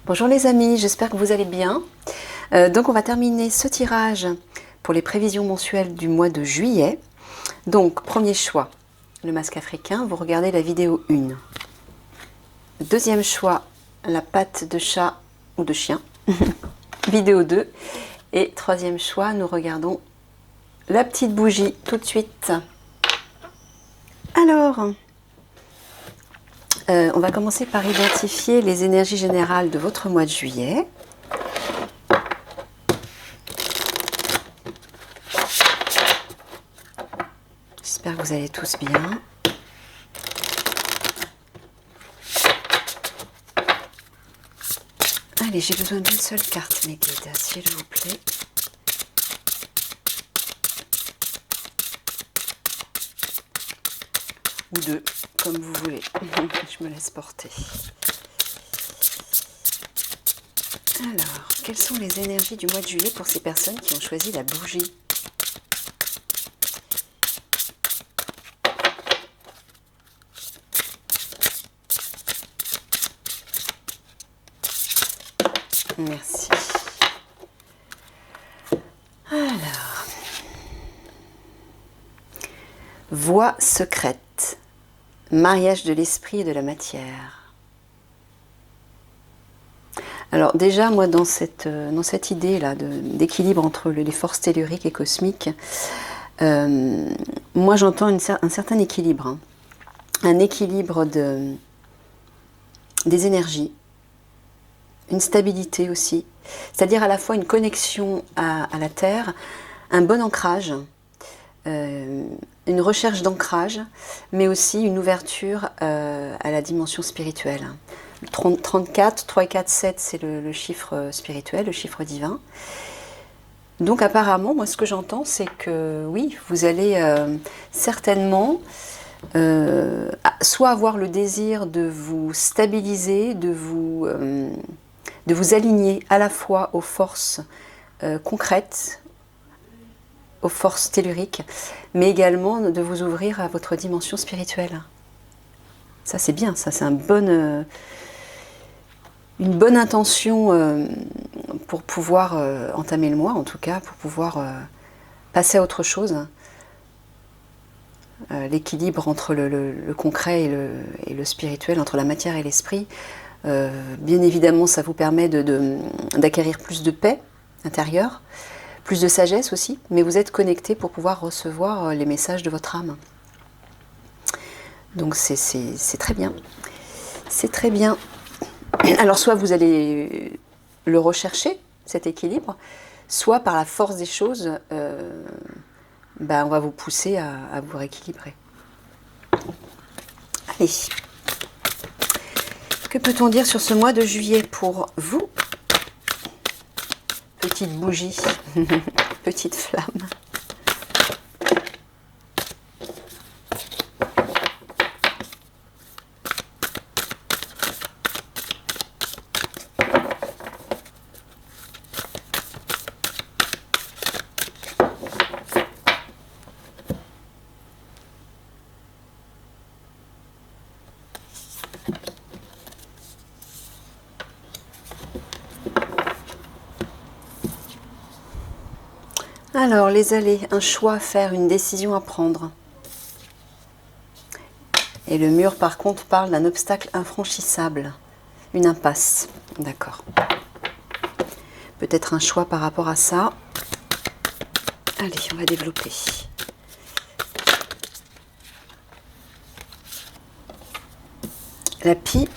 Bonjour les amis, j'espère que vous allez bien. Donc on va terminer ce tirage pour les prévisions mensuelles du mois de juillet. Donc premier choix, le masque africain, vous regardez la vidéo 1. Deuxième choix, la patte de chat ou de chien, vidéo 2. Et troisième choix, nous regardons la petite bougie tout de suite. Alors, on va commencer par identifier les énergies générales de votre mois de juillet. J'espère que vous allez tous bien. Allez, j'ai besoin d'une seule carte, mes guides, s'il vous plaît. Ou deux, comme vous voulez. Je me laisse porter. Alors, quelles sont les énergies du mois de juillet pour ces personnes qui ont choisi la bougie ? Merci. Alors, voie secrète, mariage de l'esprit et de la matière. Alors déjà, moi, dans cette idée-là d'équilibre entre les forces telluriques et cosmiques, moi j'entends un certain équilibre, hein. Un équilibre des énergies, une stabilité aussi, c'est-à-dire à la fois une connexion à la Terre, un bon ancrage, une recherche d'ancrage, mais aussi une ouverture à la dimension spirituelle. 34, 3 et 4, 7, c'est le chiffre spirituel, le chiffre divin. Donc apparemment, moi ce que j'entends, c'est que oui, vous allez certainement soit avoir le désir de vous stabiliser, de vous aligner à la fois aux forces concrètes, aux forces telluriques, mais également de vous ouvrir à votre dimension spirituelle. Ça c'est bien, ça c'est une bonne intention pour pouvoir entamer le mois, en tout cas, pour pouvoir passer à autre chose. L'équilibre entre le concret et le spirituel, entre la matière et l'esprit. Bien évidemment, ça vous permet d'acquérir plus de paix intérieure, plus de sagesse aussi, mais vous êtes connecté pour pouvoir recevoir les messages de votre âme. Donc c'est très bien. C'est très bien. Alors soit vous allez le rechercher, cet équilibre, soit par la force des choses, on va vous pousser à vous rééquilibrer. Allez. Que peut-on dire sur ce mois de juillet pour vous ? Petite bougie, petite flamme. Alors, les allées, un choix à faire, une décision à prendre. Et le mur, par contre, parle d'un obstacle infranchissable, une impasse. D'accord. Peut-être un choix par rapport à ça. Allez, on va développer. La pie.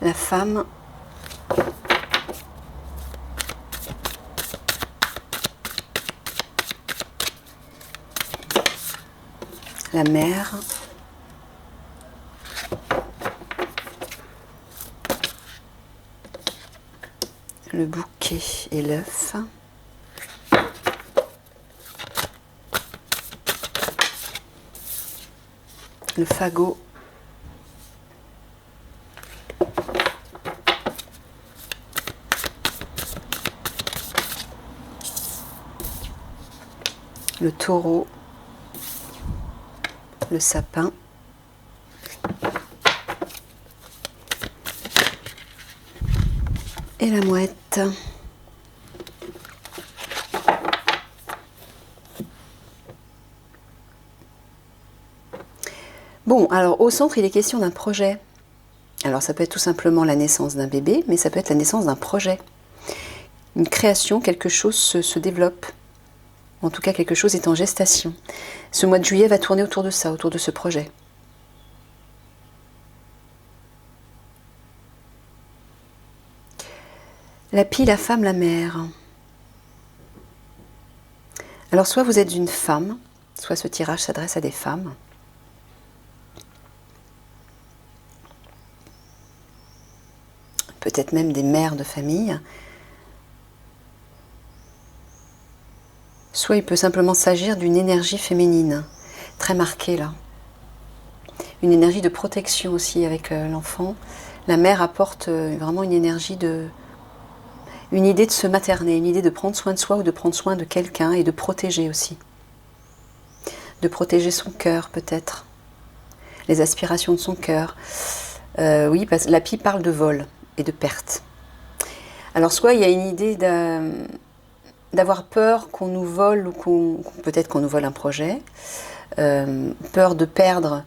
La femme. La mère. Le bouquet et l'œuf. Le fagot le taureau, le sapin, et la mouette. Bon, alors au centre, il est question d'un projet. Alors ça peut être tout simplement la naissance d'un bébé, mais ça peut être la naissance d'un projet. Une création, quelque chose se développe. En tout cas, quelque chose est en gestation. Ce mois de juillet va tourner autour de ça, autour de ce projet. La pie, la femme, la mère. Alors soit vous êtes une femme, soit ce tirage s'adresse à des femmes. Peut-être même des mères de famille. Soit il peut simplement s'agir d'une énergie féminine, très marquée là. Une énergie de protection aussi avec l'enfant. La mère apporte vraiment une énergie une idée de se materner, une idée de prendre soin de soi ou de prendre soin de quelqu'un et de protéger aussi. De protéger son cœur peut-être, les aspirations de son cœur. Oui, parce que la pie parle de vol et de perte. Alors soit il y a une idée d'avoir peur qu'on nous vole ou peut-être qu'on nous vole un projet, peur de perdre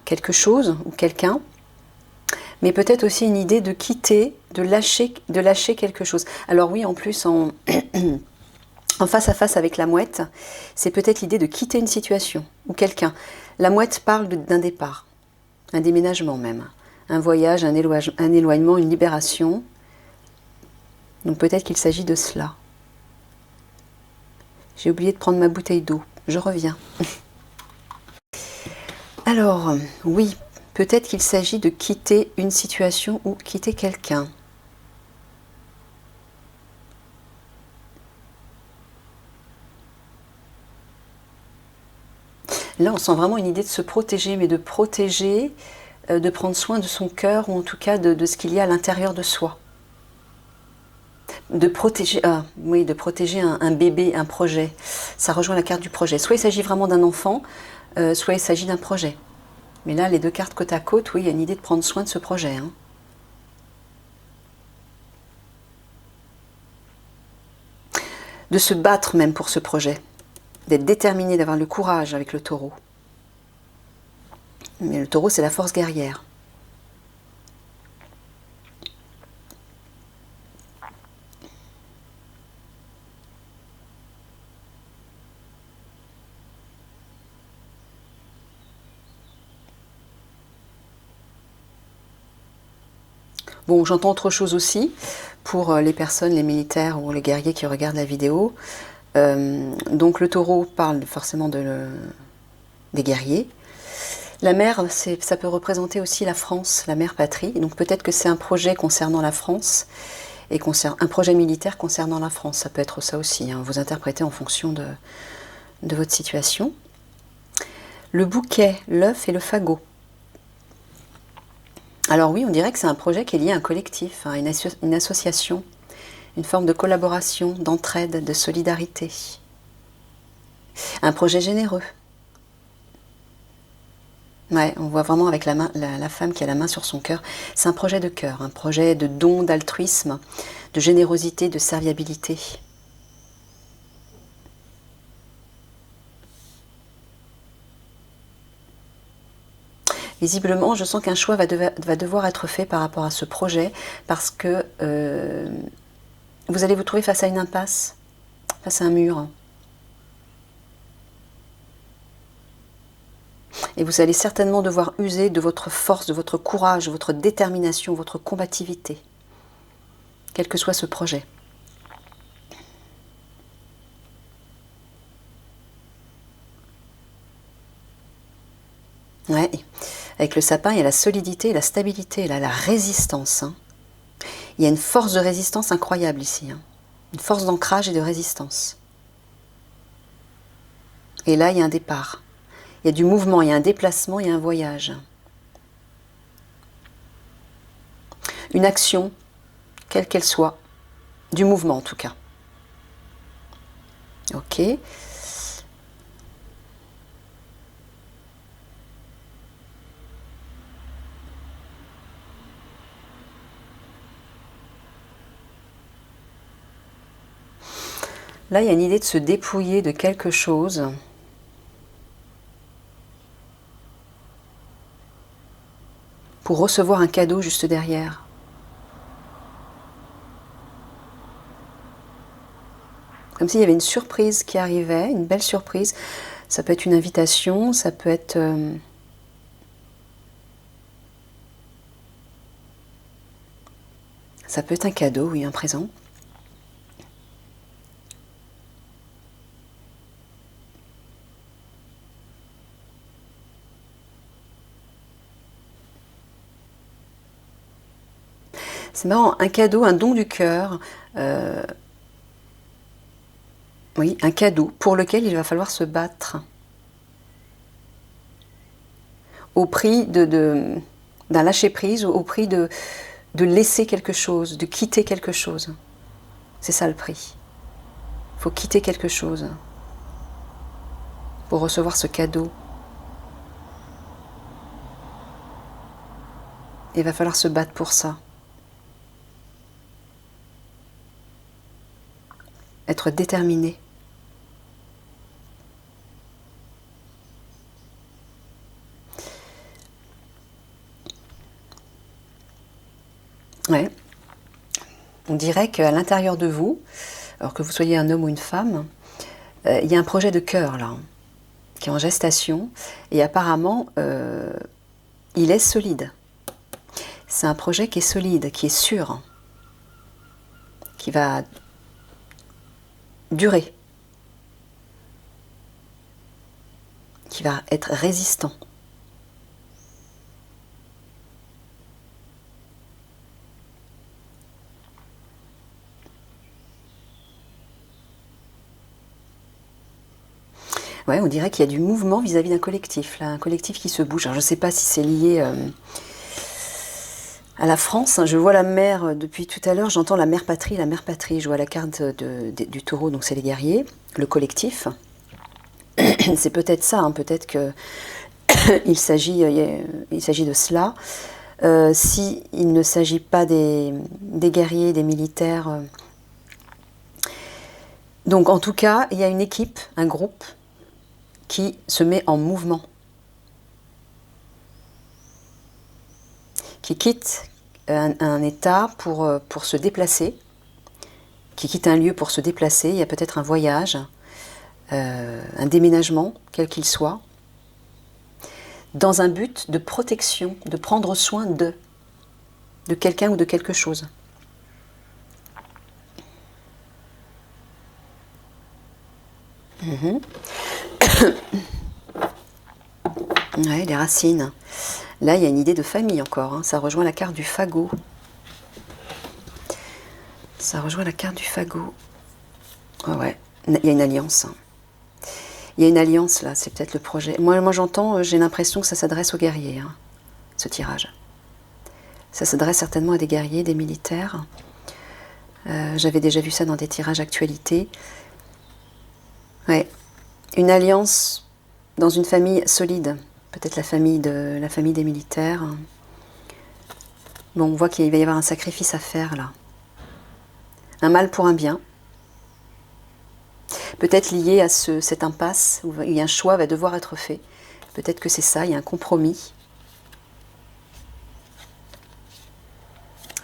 quelque chose ou quelqu'un, mais peut-être aussi une idée de quitter, de lâcher quelque chose. Alors oui, en plus, en face à face avec la mouette, c'est peut-être l'idée de quitter une situation ou quelqu'un. La mouette parle d'un départ, un déménagement même, un voyage, un éloignement, une libération. Donc peut-être qu'il s'agit de cela. J'ai oublié de prendre ma bouteille d'eau. Je reviens. Alors, oui, peut-être qu'il s'agit de quitter une situation ou quitter quelqu'un. Là, on sent vraiment une idée de se protéger, mais de protéger, de prendre soin de son cœur, ou en tout cas de ce qu'il y a à l'intérieur de soi. De protéger, oui, de protéger un bébé, un projet. Ça rejoint la carte du projet. Soit il s'agit vraiment d'un enfant, soit il s'agit d'un projet. Mais là, les deux cartes côte à côte, oui, il y a une idée de prendre soin de ce projet. Hein. De se battre même pour ce projet. D'être déterminé, d'avoir le courage avec le taureau. Mais le taureau, c'est la force guerrière. Bon, j'entends autre chose aussi pour les personnes, les militaires ou les guerriers qui regardent la vidéo. Donc le taureau parle forcément des guerriers. La mer, ça peut représenter aussi la France, la mère patrie. Donc peut-être que c'est un projet concernant la France et un projet militaire concernant la France. Ça peut être ça aussi. Hein. Vous interprétez en fonction de votre situation. Le bouquet, l'œuf et le fagot. Alors oui, on dirait que c'est un projet qui est lié à un collectif, à une association, une forme de collaboration, d'entraide, de solidarité. Un projet généreux. Ouais, on voit vraiment avec la femme qui a la main sur son cœur. C'est un projet de cœur, un projet de don, d'altruisme, de générosité, de serviabilité. Visiblement, je sens qu'un choix va devoir être fait par rapport à ce projet parce que vous allez vous trouver face à une impasse, face à un mur. Et vous allez certainement devoir user de votre force, de votre courage, de votre détermination, votre combativité, quel que soit ce projet. Ouais. Avec le sapin, il y a la solidité et la stabilité, là, la résistance. Hein. Il y a une force de résistance incroyable ici. Hein. Une force d'ancrage et de résistance. Et là, il y a un départ. Il y a du mouvement, il y a un déplacement, il y a un voyage. Une action, quelle qu'elle soit. Du mouvement en tout cas. Ok. Ok. Là, il y a une idée de se dépouiller de quelque chose. Pour recevoir un cadeau juste derrière. Comme s'il y avait une surprise qui arrivait, une belle surprise. Ça peut être une invitation, ça peut être... ça peut être un cadeau, oui, un présent. C'est marrant, un cadeau, un don du cœur. Oui, un cadeau pour lequel il va falloir se battre. Au prix d'un lâcher-prise, au prix de laisser quelque chose, de quitter quelque chose. C'est ça le prix. Il faut quitter quelque chose pour recevoir ce cadeau. Il va falloir se battre pour ça. Être déterminé. Ouais. On dirait qu'à l'intérieur de vous, alors que vous soyez un homme ou une femme, il y a un projet de cœur là, qui est en gestation, et apparemment, il est solide. C'est un projet qui est solide, qui est sûr, qui va durer, qui va être résistant. Ouais, on dirait qu'il y a du mouvement vis-à-vis d'un collectif, là, un collectif qui se bouge. Alors, je ne sais pas si c'est lié à la France. Je vois la mer depuis tout à l'heure, j'entends la mère patrie, la mère patrie. Je vois la carte du taureau, donc c'est les guerriers, le collectif. C'est peut-être ça, hein, peut-être que il s'agit de cela. Si il ne s'agit pas des guerriers, des militaires. Donc en tout cas, il y a une équipe, un groupe qui se met en mouvement, qui quitte un état pour se déplacer, qui quitte un lieu pour se déplacer. Il y a peut-être un voyage, un déménagement, quel qu'il soit, dans un but de protection, de prendre soin de quelqu'un ou de quelque chose. Ouais, les racines. Là, il y a une idée de famille encore, hein. Ça rejoint la carte du fagot. Ça rejoint la carte du fagot. Oh ouais, il y a une alliance. Il y a une alliance là, c'est peut-être le projet. Moi j'entends, j'ai l'impression que ça s'adresse aux guerriers, hein, ce tirage. Ça s'adresse certainement à des guerriers, des militaires. J'avais déjà vu ça dans des tirages actualités. Ouais, une alliance dans une famille solide. Peut-être la famille des militaires. Bon, on voit qu'il va y avoir un sacrifice à faire là. Un mal pour un bien. Peut-être lié à cette impasse où un choix va devoir être fait. Peut-être que c'est ça, il y a un compromis.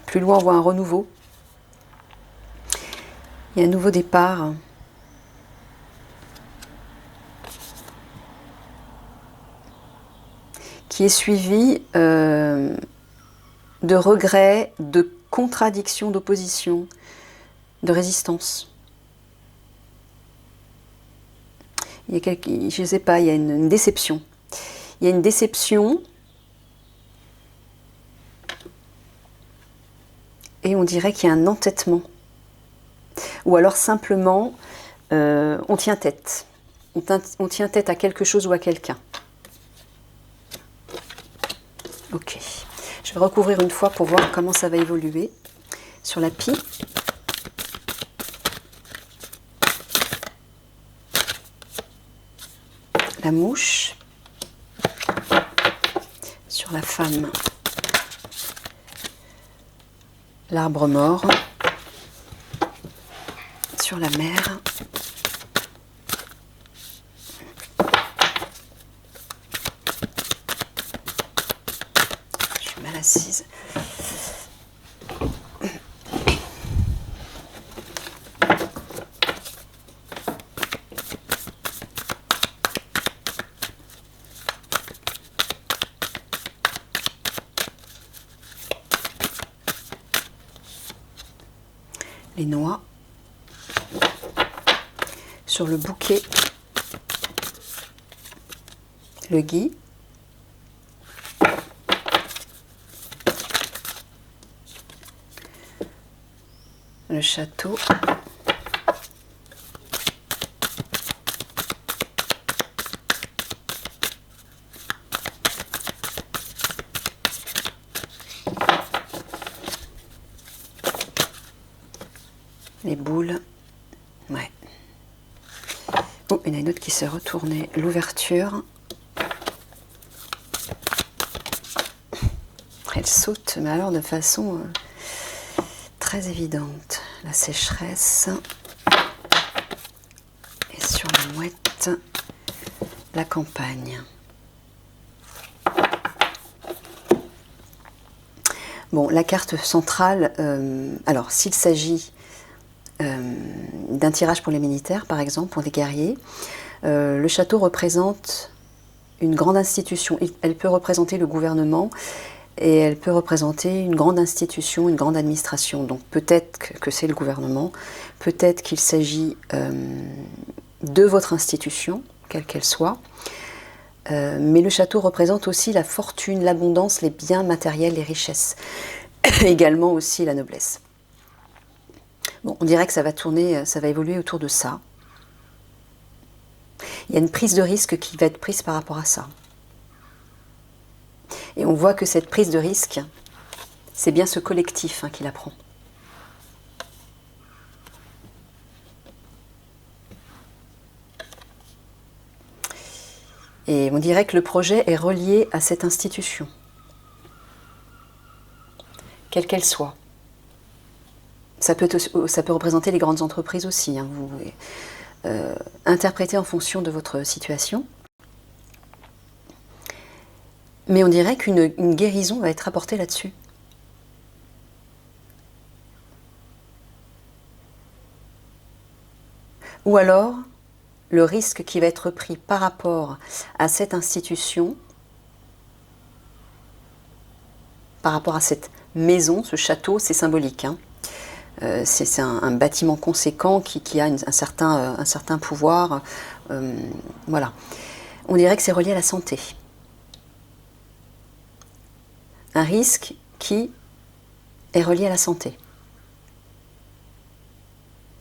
Plus loin, on voit un renouveau. Il y a un nouveau départ. Qui est suivi de regrets, de contradictions, d'opposition, de résistance. Il y a je ne sais pas, il y a une déception. Il y a une déception et on dirait qu'il y a un entêtement. Ou alors simplement, on tient tête. On tient tête à quelque chose ou à quelqu'un. Ok. Je vais recouvrir une fois pour voir comment ça va évoluer sur la pie. la mouche. Sur la femme, l'arbre mort. Sur la mer, je suis mal assise. Les noix. Sur le bouquet, le gui. Le château. Les boules. Ouais. Oh, il y en a une autre qui s'est retournée. L'ouverture. Elle saute, mais alors de façon très évidente. La sécheresse. Et sur la mouette, la campagne. Bon, la carte centrale, alors s'il s'agit d'un tirage pour les militaires, par exemple, pour des guerriers, le château représente une grande institution. Elle peut représenter le gouvernement et elle peut représenter une grande institution, une grande administration. Donc peut-être que c'est le gouvernement, peut-être qu'il s'agit de votre institution, quelle qu'elle soit, mais le château représente aussi la fortune, l'abondance, les biens matériels, les richesses, également aussi la noblesse. Bon, on dirait que ça va tourner, ça va évoluer autour de ça. Il y a une prise de risque qui va être prise par rapport à ça. Et on voit que cette prise de risque, c'est bien ce collectif qui la prend. Et on dirait que le projet est relié à cette institution, quelle qu'elle soit. Ça peut représenter les grandes entreprises aussi. Vous interprétez en fonction de votre situation. Mais on dirait qu'une guérison va être apportée là-dessus. Ou alors, le risque qui va être pris par rapport à cette institution, par rapport à cette maison, ce château, c'est symbolique. C'est un bâtiment conséquent qui a un certain pouvoir. Voilà. On dirait que c'est relié à la santé. Un risque qui est relié à la santé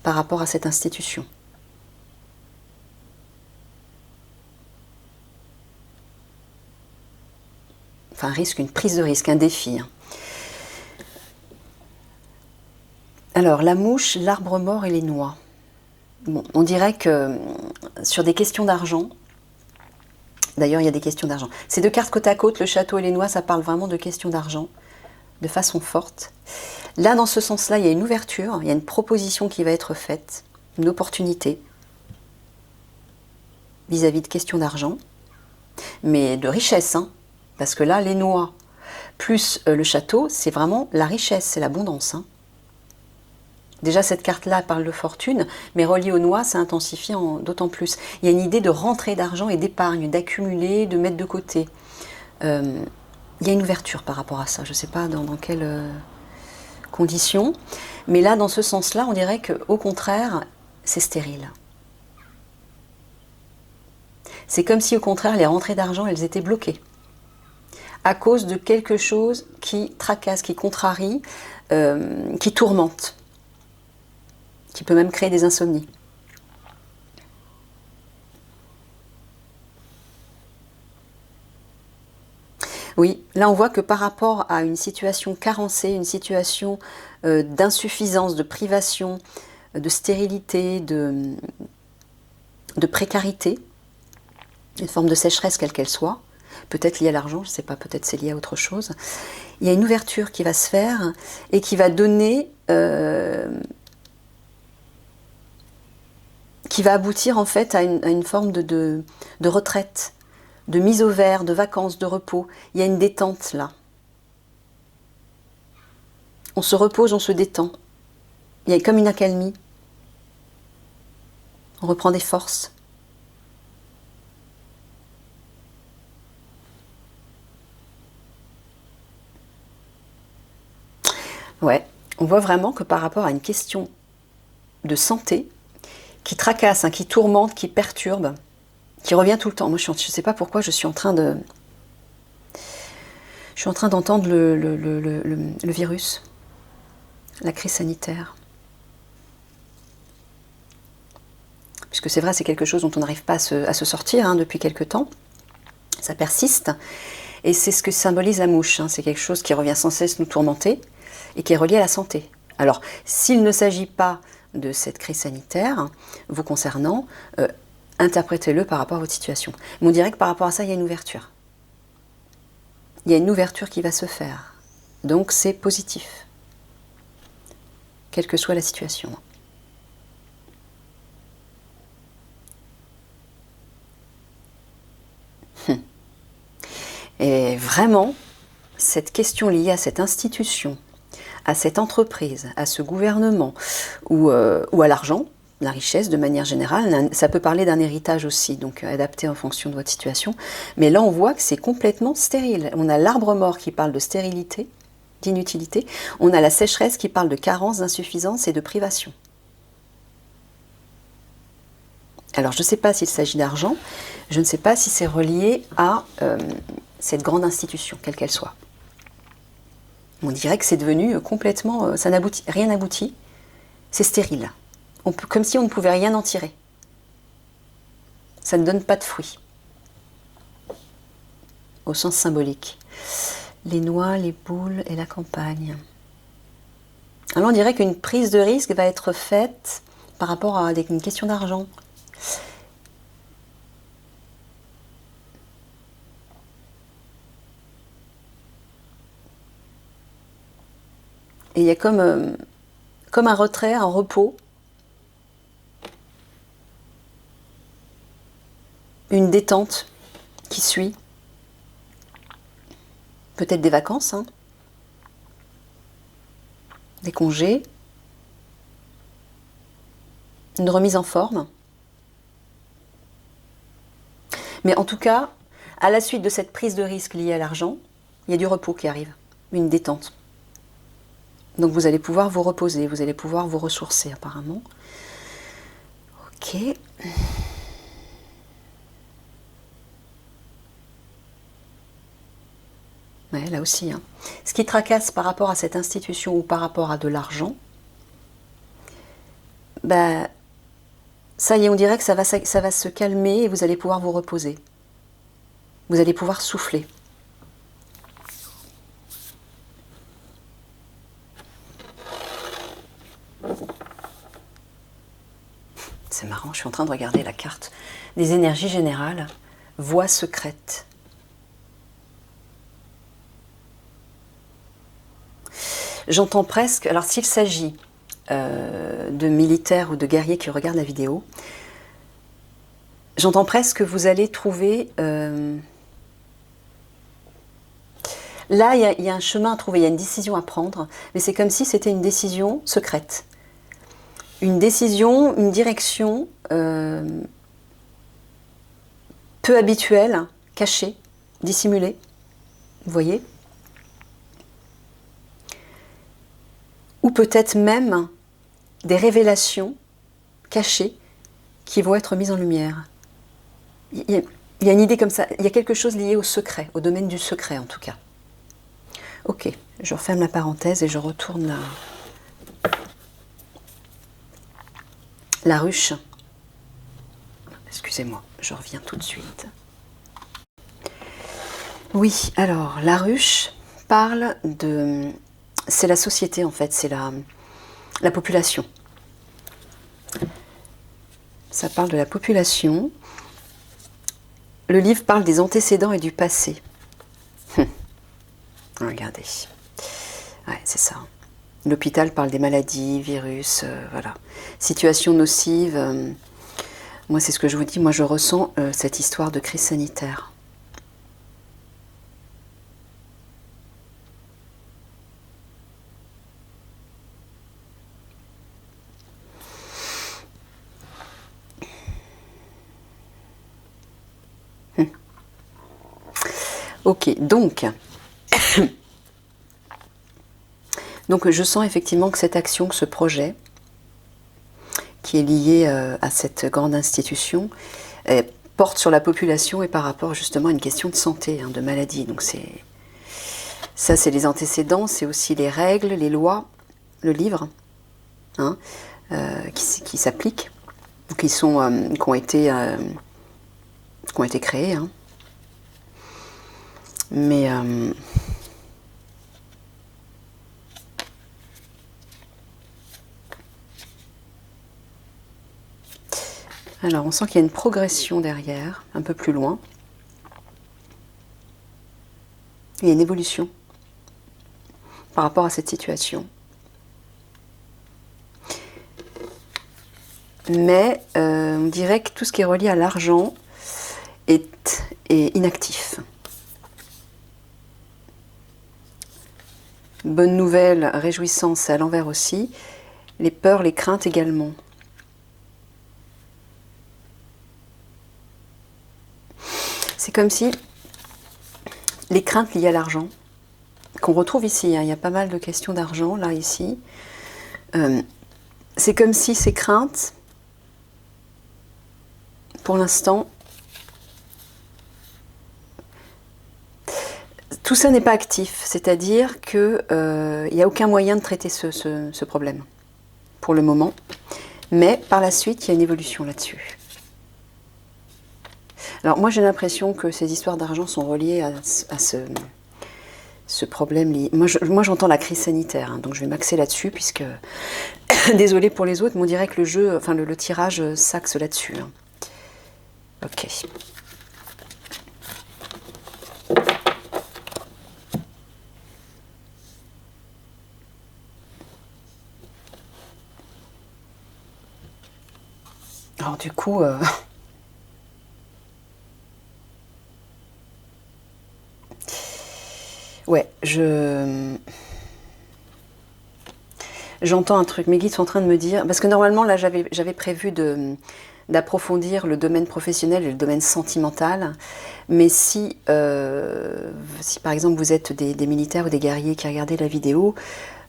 par rapport à cette institution. Enfin, un risque, une prise de risque, un défi. Alors, la mouche, l'arbre mort et les noix. Bon, on dirait que sur des questions d'argent, d'ailleurs il y a des questions d'argent. Ces deux cartes côte à côte, le château et les noix, ça parle vraiment de questions d'argent, de façon forte. Là, dans ce sens-là, il y a une ouverture, il y a une proposition qui va être faite, une opportunité vis-à-vis de questions d'argent, mais de richesse, parce que là, les noix plus le château, c'est vraiment la richesse, c'est l'abondance. Déjà, cette carte-là parle de fortune, mais reliée aux noix, ça intensifie d'autant plus. Il y a une idée de rentrée d'argent et d'épargne, d'accumuler, de mettre de côté. Il y a une ouverture par rapport à ça. Je ne sais pas dans quelles conditions. Mais là, dans ce sens-là, on dirait qu'au contraire, c'est stérile. C'est comme si, au contraire, les rentrées d'argent, elles étaient bloquées. À cause de quelque chose qui tracasse, qui contrarie, qui tourmente. Qui peut même créer des insomnies. Oui, là on voit que par rapport à une situation carencée, une situation d'insuffisance, de privation, de stérilité, de précarité, une forme de sécheresse quelle qu'elle soit, peut-être liée à l'argent, je ne sais pas, peut-être c'est lié à autre chose. Il y a une ouverture qui va se faire et qui va donner, qui va aboutir en fait à une forme de retraite, de mise au vert, de vacances, de repos. Il y a une détente là. On se repose, on se détend. Il y a comme une accalmie. On reprend des forces. Ouais, on voit vraiment que par rapport à une question de santé, qui tracasse, hein, qui tourmente, qui perturbe, qui revient tout le temps. Moi, je ne sais pas pourquoi je suis en train de... Je suis en train d'entendre le virus, la crise sanitaire. Puisque c'est vrai, c'est quelque chose dont on n'arrive pas à se sortir hein, depuis quelque temps. Ça persiste. Et c'est ce que symbolise la mouche. Hein. C'est quelque chose qui revient sans cesse nous tourmenter et qui est relié à la santé. Alors, s'il ne s'agit pas de cette crise sanitaire vous concernant, interprétez-le par rapport à votre situation. Mais on dirait que par rapport à ça, il y a une ouverture. Il y a une ouverture qui va se faire. Donc, c'est positif. Quelle que soit la situation. Et vraiment, cette question liée à cette institution, à cette entreprise, à ce gouvernement, ou à l'argent, la richesse de manière générale, ça peut parler d'un héritage aussi, donc adapté en fonction de votre situation. Mais là, on voit que c'est complètement stérile. On a l'arbre mort qui parle de stérilité, d'inutilité. On a la sécheresse qui parle de carence, d'insuffisance et de privation. Alors, je ne sais pas s'il s'agit d'argent, je ne sais pas si c'est relié à cette grande institution, quelle qu'elle soit. On dirait que c'est devenu complètement... ça n'aboutit, rien n'aboutit, c'est stérile. Comme si on ne pouvait rien en tirer. Ça ne donne pas de fruits. Au sens symbolique. Les noix, les boules et la campagne. Alors on dirait qu'une prise de risque va être faite par rapport à une question d'argent. Et il y a comme un retrait, un repos, une détente qui suit. Peut-être des vacances, hein, des congés, une remise en forme. Mais en tout cas, à la suite de cette prise de risque liée à l'argent, il y a du repos qui arrive, une détente. Donc vous allez pouvoir vous reposer, vous allez pouvoir vous ressourcer apparemment. Ok. Ouais, là aussi. Hein. Ce qui tracasse par rapport à cette institution ou par rapport à de l'argent, bah, ça y est, on dirait que ça va se calmer et vous allez pouvoir vous reposer. Vous allez pouvoir souffler. C'est marrant, je suis en train de regarder la carte des énergies générales. Voie secrète. J'entends presque, alors s'il s'agit de militaires ou de guerriers qui regardent la vidéo, j'entends presque que vous allez trouver... Là, il y a un chemin à trouver, il y a une décision à prendre, mais c'est comme si c'était une décision secrète. Une décision, une direction peu habituelle, cachée, dissimulée. Vous voyez ? Ou peut-être même des révélations cachées qui vont être mises en lumière. Il y a une idée comme ça, il y a quelque chose lié au secret, au domaine du secret en tout cas. Ok, je referme la parenthèse et je retourne la ruche. Excusez-moi, je reviens tout de suite. Oui, alors la ruche parle de... C'est la société en fait, c'est la population. Ça parle de la population. Le livre parle des antécédents et du passé. Regardez. Ouais, c'est ça. L'hôpital parle des maladies, virus, voilà. Situation nocive. Moi, c'est ce que je vous dis. Moi, je ressens cette histoire de crise sanitaire. Ok, donc je sens effectivement que cette action, que ce projet, qui est lié à cette grande institution, porte sur la population et par rapport justement à une question de santé, hein, de maladie. Donc ça, c'est les antécédents, c'est aussi les règles, les lois, le livre, hein, qui s'appliquent, qui ont été créés. Hein. Mais alors, on sent qu'il y a une progression derrière, un peu plus loin. Il y a une évolution par rapport à cette situation. Mais on dirait que tout ce qui est relié à l'argent est inactif. Bonne nouvelle, réjouissance à l'envers aussi. Les peurs, les craintes également. C'est comme si les craintes liées à l'argent, qu'on retrouve ici, hein, il y a pas mal de questions d'argent, là, ici. C'est comme si ces craintes, pour l'instant, tout ça n'est pas actif, c'est-à-dire qu'il n'y a aucun moyen de traiter ce problème, pour le moment. Mais par la suite, il y a une évolution là-dessus. Alors moi, j'ai l'impression que ces histoires d'argent sont reliées à ce problème lié. Moi, j'entends la crise sanitaire, hein, donc je vais m'axer là-dessus, puisque, désolé pour les autres, mais on dirait que le tirage s'axe là-dessus. Hein. Ok. Alors du coup, ouais, j'entends un truc. Mes guides sont en train de me dire, parce que normalement là j'avais prévu d'approfondir le domaine professionnel et le domaine sentimental, mais si par exemple vous êtes des militaires ou des guerriers qui regardaient la vidéo,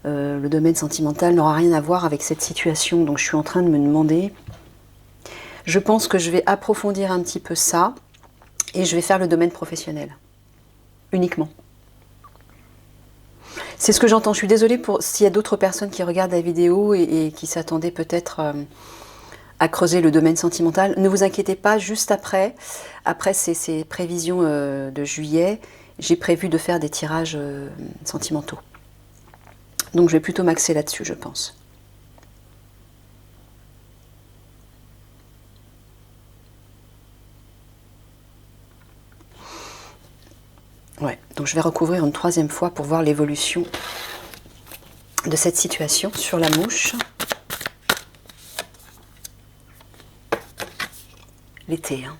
le domaine sentimental n'aura rien à voir avec cette situation. Donc je suis en train de me demander. Je pense que je vais approfondir un petit peu ça et je vais faire le domaine professionnel. Uniquement. C'est ce que j'entends. Je suis désolée s'il y a d'autres personnes qui regardent la vidéo et qui s'attendaient peut-être à creuser le domaine sentimental. Ne vous inquiétez pas, juste après ces prévisions de juillet, j'ai prévu de faire des tirages sentimentaux. Donc je vais plutôt m'axer là-dessus, je pense. Ouais, donc je vais recouvrir une troisième fois pour voir l'évolution de cette situation sur la mouche. L'été, hein.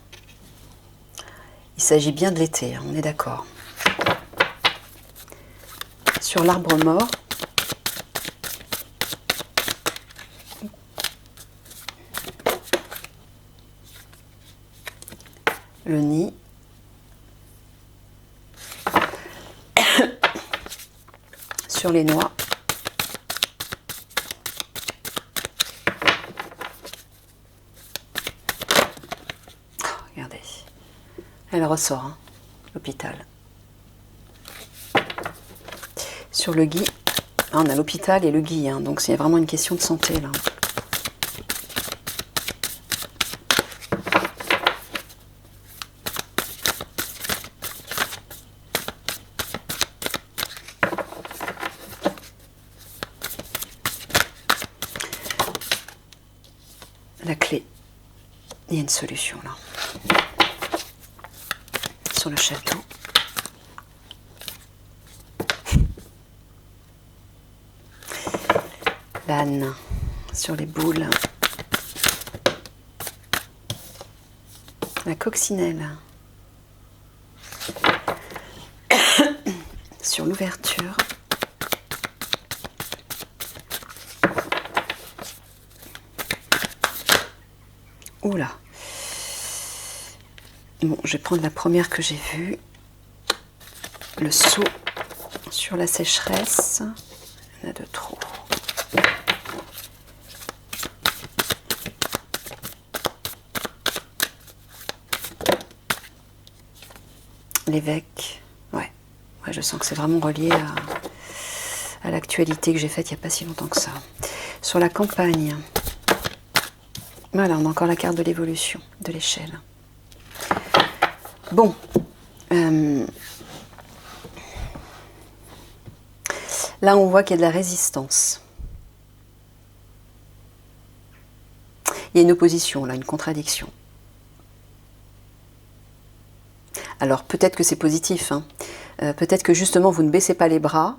Il s'agit bien de l'été, hein, on est d'accord. Sur l'arbre mort, le nid, sur les noix, oh, regardez, elle ressort, hein, l'hôpital. Sur le gui, ah, on a l'hôpital et le gui, hein, donc c'est vraiment une question de santé là. La clé, il y a une solution là. sur le château. L'âne sur les boules. La coccinelle sur l'ouverture. Oula. Bon, je vais prendre la première que j'ai vue. Le seau sur la sécheresse. Il y en a de trop. L'évêque. Ouais, je sens que c'est vraiment relié à l'actualité que j'ai faite il n'y a pas si longtemps que ça. Sur la campagne. Voilà, on a encore la carte de l'évolution, de l'échelle. Bon. Là, on voit qu'il y a de la résistance. Il y a une opposition, là, une contradiction. Alors, peut-être que c'est positif. Hein. Peut-être que justement, vous ne baissez pas les bras.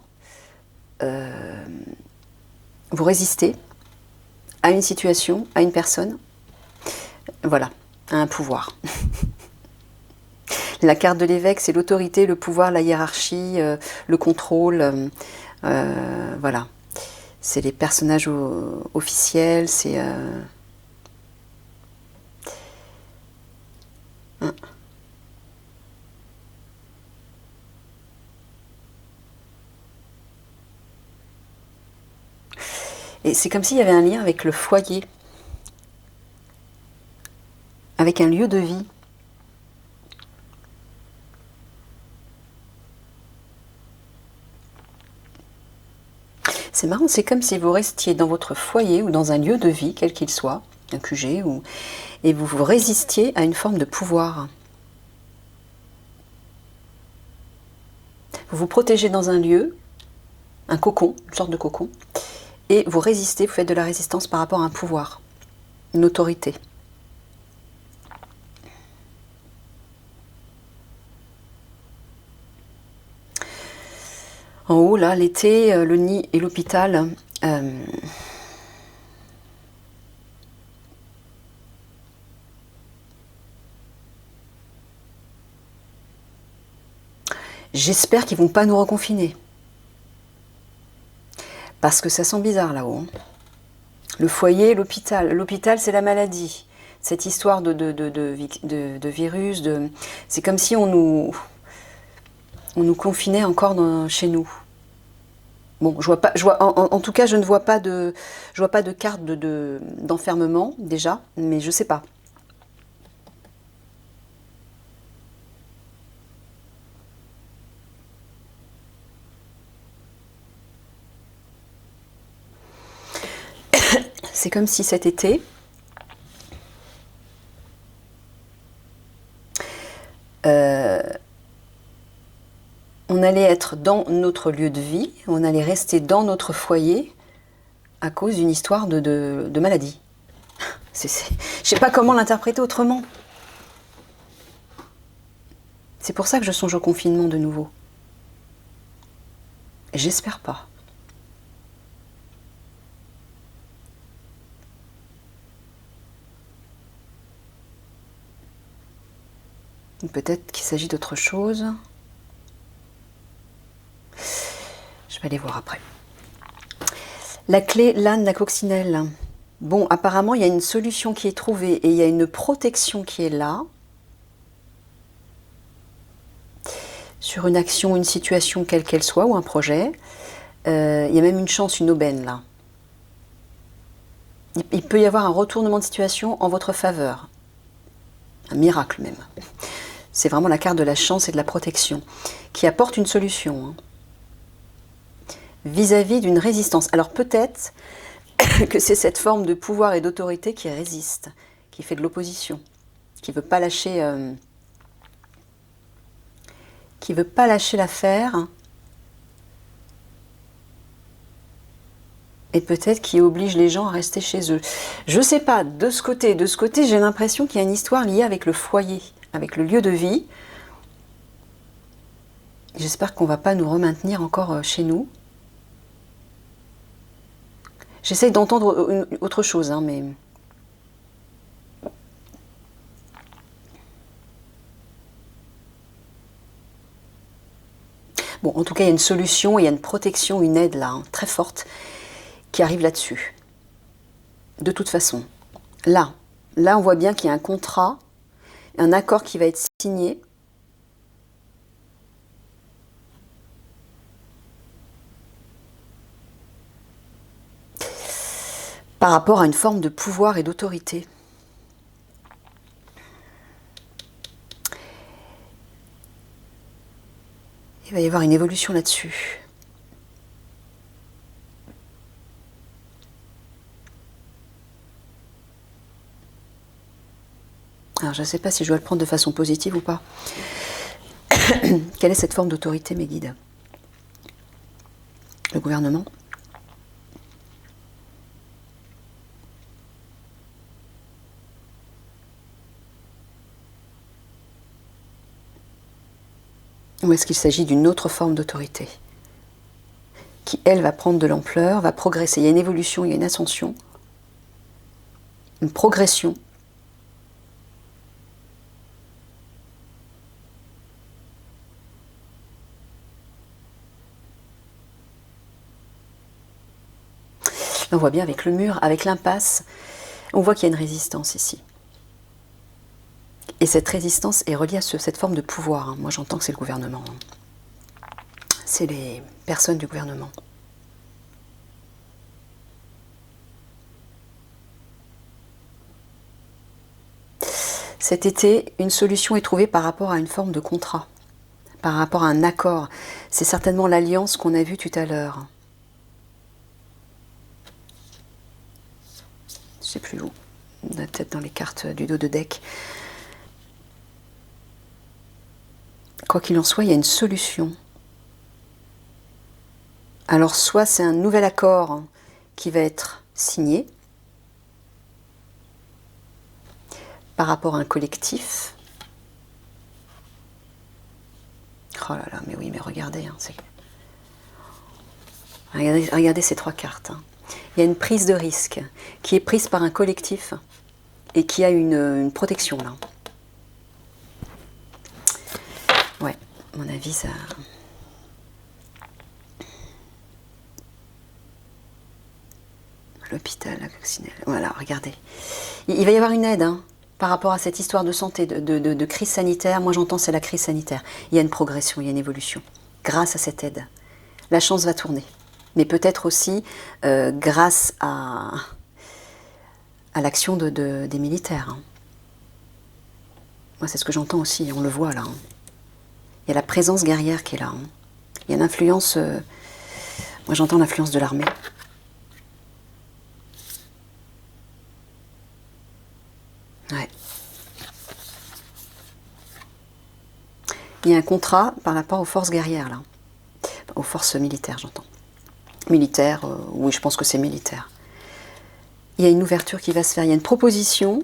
Vous résistez à une situation, à une personne. Voilà, à un pouvoir. La carte de l'évêque, c'est l'autorité, le pouvoir, la hiérarchie, le contrôle. Voilà. C'est les personnages officiels, c'est... Et c'est comme s'il y avait un lien avec le foyer, avec un lieu de vie. C'est marrant, c'est comme si vous restiez dans votre foyer ou dans un lieu de vie, quel qu'il soit, un QG, et vous vous résistiez à une forme de pouvoir. Vous vous protégez dans un lieu, un cocon, une sorte de cocon, et vous résistez, vous faites de la résistance par rapport à un pouvoir, une autorité. En haut, là, l'été, le nid et l'hôpital. J'espère qu'ils ne vont pas nous reconfiner. Parce que ça sent bizarre là-haut. Hein. Le foyer, l'hôpital. L'hôpital, c'est la maladie. Cette histoire de virus, c'est comme si on nous confinait encore chez nous. Bon, en tout cas, je ne vois pas de carte d'enfermement déjà, mais je sais pas. C'est comme si cet été, on allait être dans notre lieu de vie, on allait rester dans notre foyer à cause d'une histoire de maladie. Je ne sais pas comment l'interpréter autrement. C'est pour ça que je songe au confinement de nouveau. J'espère pas. Peut-être qu'il s'agit d'autre chose. Je vais aller voir après. La clé, l'âne, la coccinelle. Bon, apparemment, il y a une solution qui est trouvée et il y a une protection qui est là. Sur une action, une situation, quelle qu'elle soit, ou un projet. Il y a même une chance, une aubaine, là. Il peut y avoir un retournement de situation en votre faveur. Un miracle, même. C'est vraiment la carte de la chance et de la protection, qui apporte une solution. Hein. Vis-à-vis d'une résistance. Alors peut-être que c'est cette forme de pouvoir et d'autorité qui résiste, qui fait de l'opposition, qui ne veut pas lâcher, l'affaire, et peut-être qui oblige les gens à rester chez eux. Je ne sais pas, de ce côté, j'ai l'impression qu'il y a une histoire liée avec le foyer, avec le lieu de vie, J'espère qu'on ne va pas nous remaintenir encore chez nous. J'essaye d'entendre autre chose, hein, mais... Bon, en tout cas, il y a une solution, il y a une protection, une aide là, hein, très forte, qui arrive là-dessus. De toute façon. Là, on voit bien qu'il y a un contrat, un accord qui va être signé. Par rapport à une forme de pouvoir et d'autorité. Il va y avoir une évolution là-dessus. Alors, je ne sais pas si je dois le prendre de façon positive ou pas. Quelle est cette forme d'autorité, mes guides? Le gouvernement? Ou est-ce qu'il s'agit d'une autre forme d'autorité qui, elle, va prendre de l'ampleur, va progresser? Il y a une évolution, il y a une ascension, une progression. On voit bien avec le mur, avec l'impasse, on voit qu'il y a une résistance ici. Et cette résistance est reliée à cette forme de pouvoir. Hein. Moi, j'entends que c'est le gouvernement. Hein. C'est les personnes du gouvernement. Cet été, une solution est trouvée par rapport à une forme de contrat, par rapport à un accord. C'est certainement l'alliance qu'on a vue tout à l'heure. Je ne sais plus où. La tête dans les cartes du dos de deck. Quoi qu'il en soit, il y a une solution. Alors, soit c'est un nouvel accord qui va être signé par rapport à un collectif. Oh là là, mais oui, mais regardez. Hein, regardez ces trois cartes. Hein. Il y a une prise de risque qui est prise par un collectif et qui a une protection là. Ouais, à mon avis, ça... L'hôpital, la coccinelle. Voilà, regardez. Il va y avoir une aide hein, par rapport à cette histoire de santé, de crise sanitaire. Moi, j'entends c'est la crise sanitaire. Il y a une progression, il y a une évolution. Grâce à cette aide, la chance va tourner. Mais peut-être aussi grâce à l'action des militaires. Hein. Moi, c'est ce que j'entends aussi, on le voit là. Hein. Il y a la présence guerrière qui est là. Hein. Il y a l'influence... moi, j'entends l'influence de l'armée. Ouais. Il y a un contrat par rapport aux forces guerrières, là. Aux forces militaires, j'entends. Militaires, oui, je pense que c'est militaire. Il y a une ouverture qui va se faire. Il y a une proposition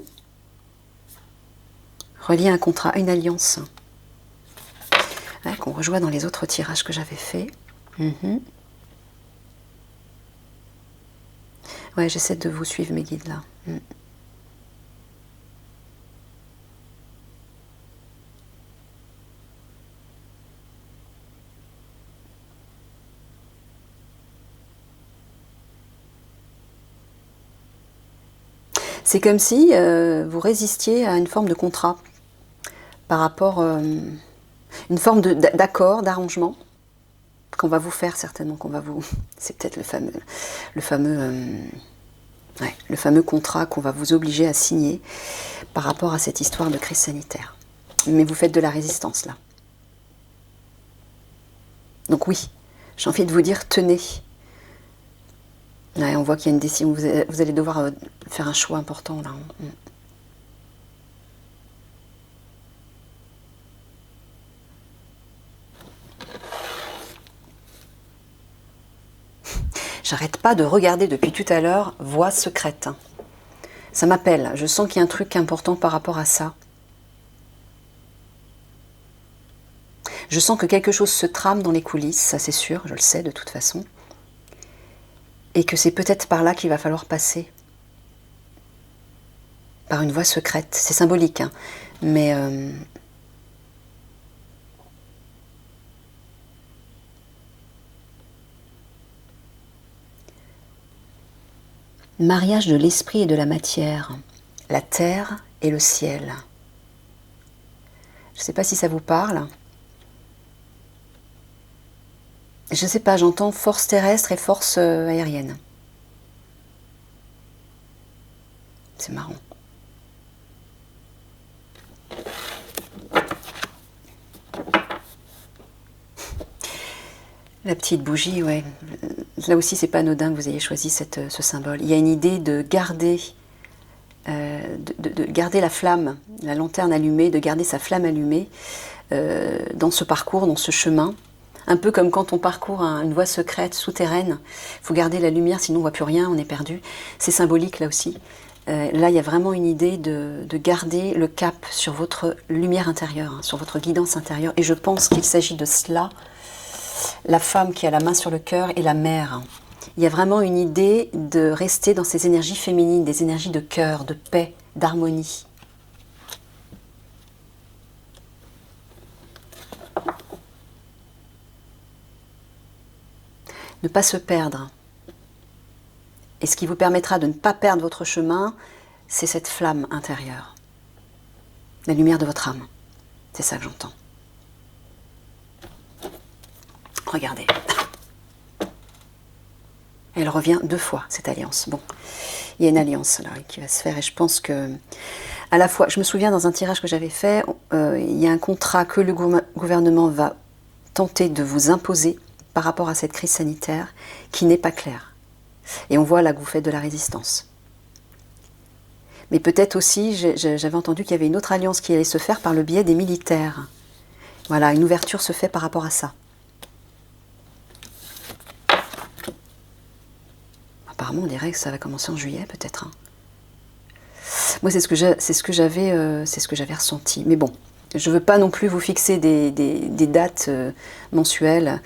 reliée à un contrat, à une alliance. Ouais, qu'on rejoint dans les autres tirages que j'avais faits. Ouais, j'essaie de vous suivre, mes guides, là. C'est comme si vous résistiez à une forme de contrat par rapport à une forme d'accord, d'arrangement qu'on va vous faire certainement, qu'on va vous... C'est peut-être le fameux contrat qu'on va vous obliger à signer par rapport à cette histoire de crise sanitaire. Mais vous faites de la résistance là. Donc oui, j'ai envie de vous dire, tenez. Ouais, on voit qu'il y a une décision, vous allez devoir faire un choix important là. J'arrête pas de regarder depuis tout à l'heure Voix secrète. Ça m'appelle, je sens qu'il y a un truc important par rapport à ça. Je sens que quelque chose se trame dans les coulisses, ça c'est sûr, je le sais de toute façon. Et que c'est peut-être par là qu'il va falloir passer. Par une voie secrète. C'est symbolique, hein, mais... mariage de l'esprit et de la matière, la terre et le ciel. Je ne sais pas si ça vous parle. Je ne sais pas, j'entends force terrestre et force aérienne. C'est marrant. La petite bougie, ouais. Là aussi, c'est pas anodin que vous ayez choisi ce symbole. Il y a une idée de garder, de garder la flamme, la lanterne allumée, de garder sa flamme allumée dans ce parcours, dans ce chemin. Un peu comme quand on parcourt une voie secrète, souterraine. Il faut garder la lumière, sinon on ne voit plus rien, on est perdu. C'est symbolique là aussi. Là, il y a vraiment une idée de garder le cap sur votre lumière intérieure, hein, sur votre guidance intérieure. Et je pense qu'il s'agit de cela. La femme qui a la main sur le cœur et la mère. Il y a vraiment une idée de rester dans ces énergies féminines, des énergies de cœur, de paix, d'harmonie. Ne pas se perdre. Et ce qui vous permettra de ne pas perdre votre chemin, c'est cette flamme intérieure. La lumière de votre âme. C'est ça que j'entends. Regardez. Elle revient 2 fois, cette alliance. Bon, il y a une alliance là qui va se faire et je pense que, à la fois, je me souviens dans un tirage que j'avais fait, il y a un contrat que le gouvernement va tenter de vous imposer par rapport à cette crise sanitaire qui n'est pas clair. Et on voit là que vous faites de la résistance. Mais peut-être aussi, j'avais entendu qu'il y avait une autre alliance qui allait se faire par le biais des militaires. Voilà, une ouverture se fait par rapport à ça. Apparemment, on dirait que ça va commencer en juillet, peut-être. Hein. Moi, c'est ce que j'avais ressenti. Mais bon, je ne veux pas non plus vous fixer des dates mensuelles.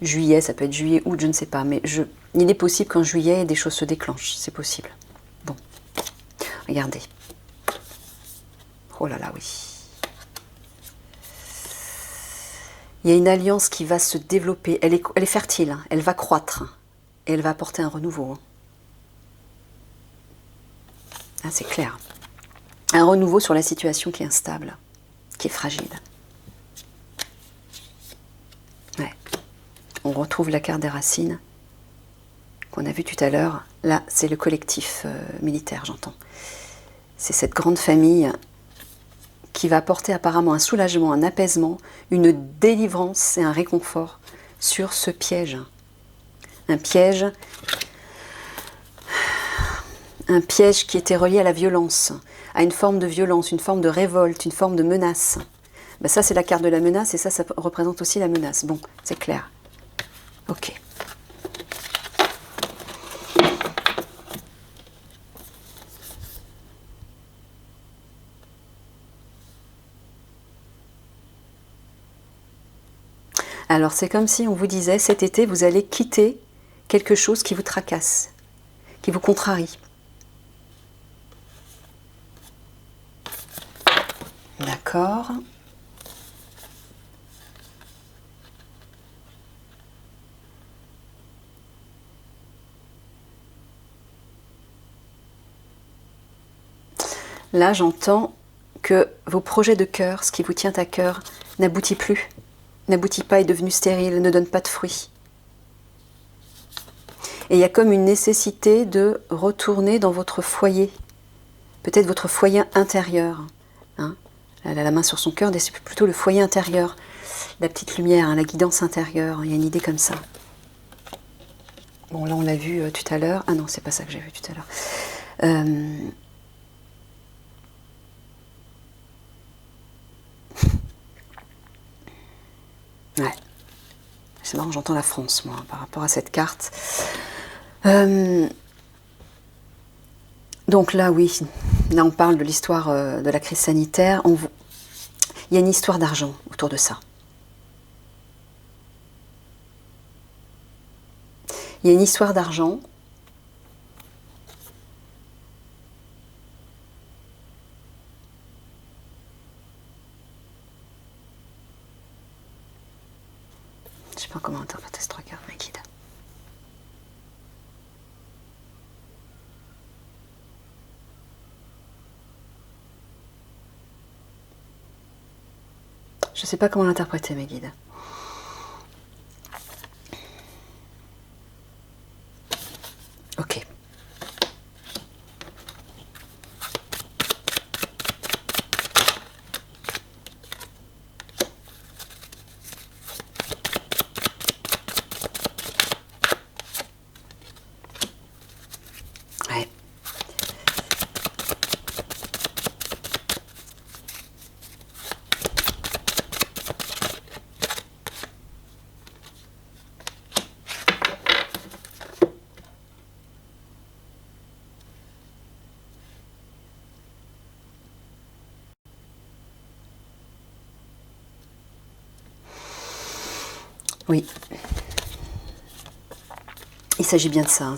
Juillet, ça peut être juillet, août, je ne sais pas. Mais il est possible qu'en juillet, des choses se déclenchent. C'est possible. Bon, regardez. Oh là là, oui. Il y a une alliance qui va se développer. Elle est fertile, hein. Elle va croître. Et elle va apporter un renouveau. Ah, c'est clair. Un renouveau sur la situation qui est instable, qui est fragile. Ouais. On retrouve la carte des racines qu'on a vue tout à l'heure. Là, c'est le collectif militaire, j'entends. C'est cette grande famille qui va apporter apparemment un soulagement, un apaisement, une délivrance et un réconfort sur ce piège. Un piège qui était relié à la violence, à une forme de violence, une forme de révolte, une forme de menace. Ben ça, c'est la carte de la menace et ça représente aussi la menace. Bon, c'est clair. Ok. Alors, c'est comme si on vous disait, cet été, vous allez quitter quelque chose qui vous tracasse, qui vous contrarie. D'accord. Là, j'entends que vos projets de cœur, ce qui vous tient à cœur, n'aboutit plus, n'aboutit pas, est devenu stérile, ne donne pas de fruits. Et il y a comme une nécessité de retourner dans votre foyer, peut-être votre foyer intérieur. Hein. Elle a la main sur son cœur, c'est plutôt le foyer intérieur, la petite lumière, hein, la guidance intérieure. Il y a une idée comme ça. Bon, là, on l'a vu tout à l'heure. Ah non, c'est pas ça que j'ai vu tout à l'heure. Ouais. C'est marrant, j'entends la France, moi, par rapport à cette carte. Donc là, oui, là on parle de l'histoire de la crise sanitaire. Il y a une histoire d'argent autour de ça. Il y a une histoire d'argent. Je ne sais pas comment interpréter ces trois cartes, ma guide. Je ne sais pas comment l'interpréter, mes guides. Ok. Ouais. Oui. Il s'agit bien de ça.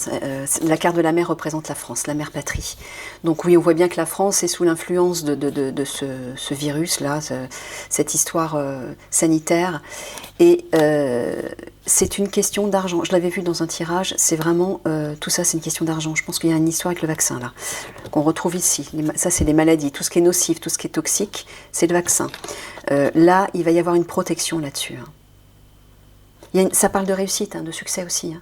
La carte de la mer représente la France, la mère patrie. Donc oui, on voit bien que la France est sous l'influence de ce virus-là, cette histoire sanitaire. Et c'est une question d'argent. Je l'avais vu dans un tirage, c'est vraiment, tout ça c'est une question d'argent. Je pense qu'il y a une histoire avec le vaccin là, qu'on retrouve ici. Ça c'est les maladies, tout ce qui est nocif, tout ce qui est toxique, c'est le vaccin. Là, il va y avoir une protection là-dessus. Ça parle de réussite, de succès aussi.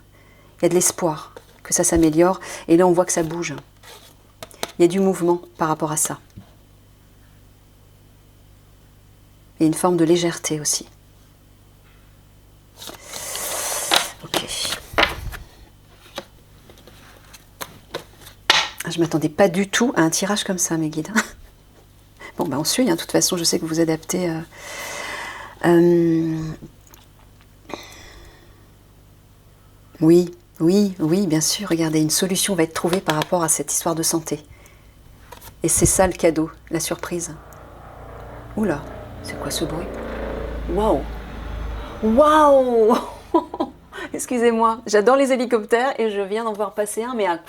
Il y a de l'espoir que ça s'améliore. Et là, on voit que ça bouge. Il y a du mouvement par rapport à ça. Et une forme de légèreté aussi. Ok. Je ne m'attendais pas du tout à un tirage comme ça, mes guides. Bon, ben on suit. De toute façon, je sais que vous vous adaptez. Oui. Oui, oui, bien sûr. Regardez, une solution va être trouvée par rapport à cette histoire de santé. Et c'est ça le cadeau, la surprise. Oula, c'est quoi ce bruit? Waouh! Waouh! Excusez-moi, j'adore les hélicoptères et je viens d'en voir passer un, mais à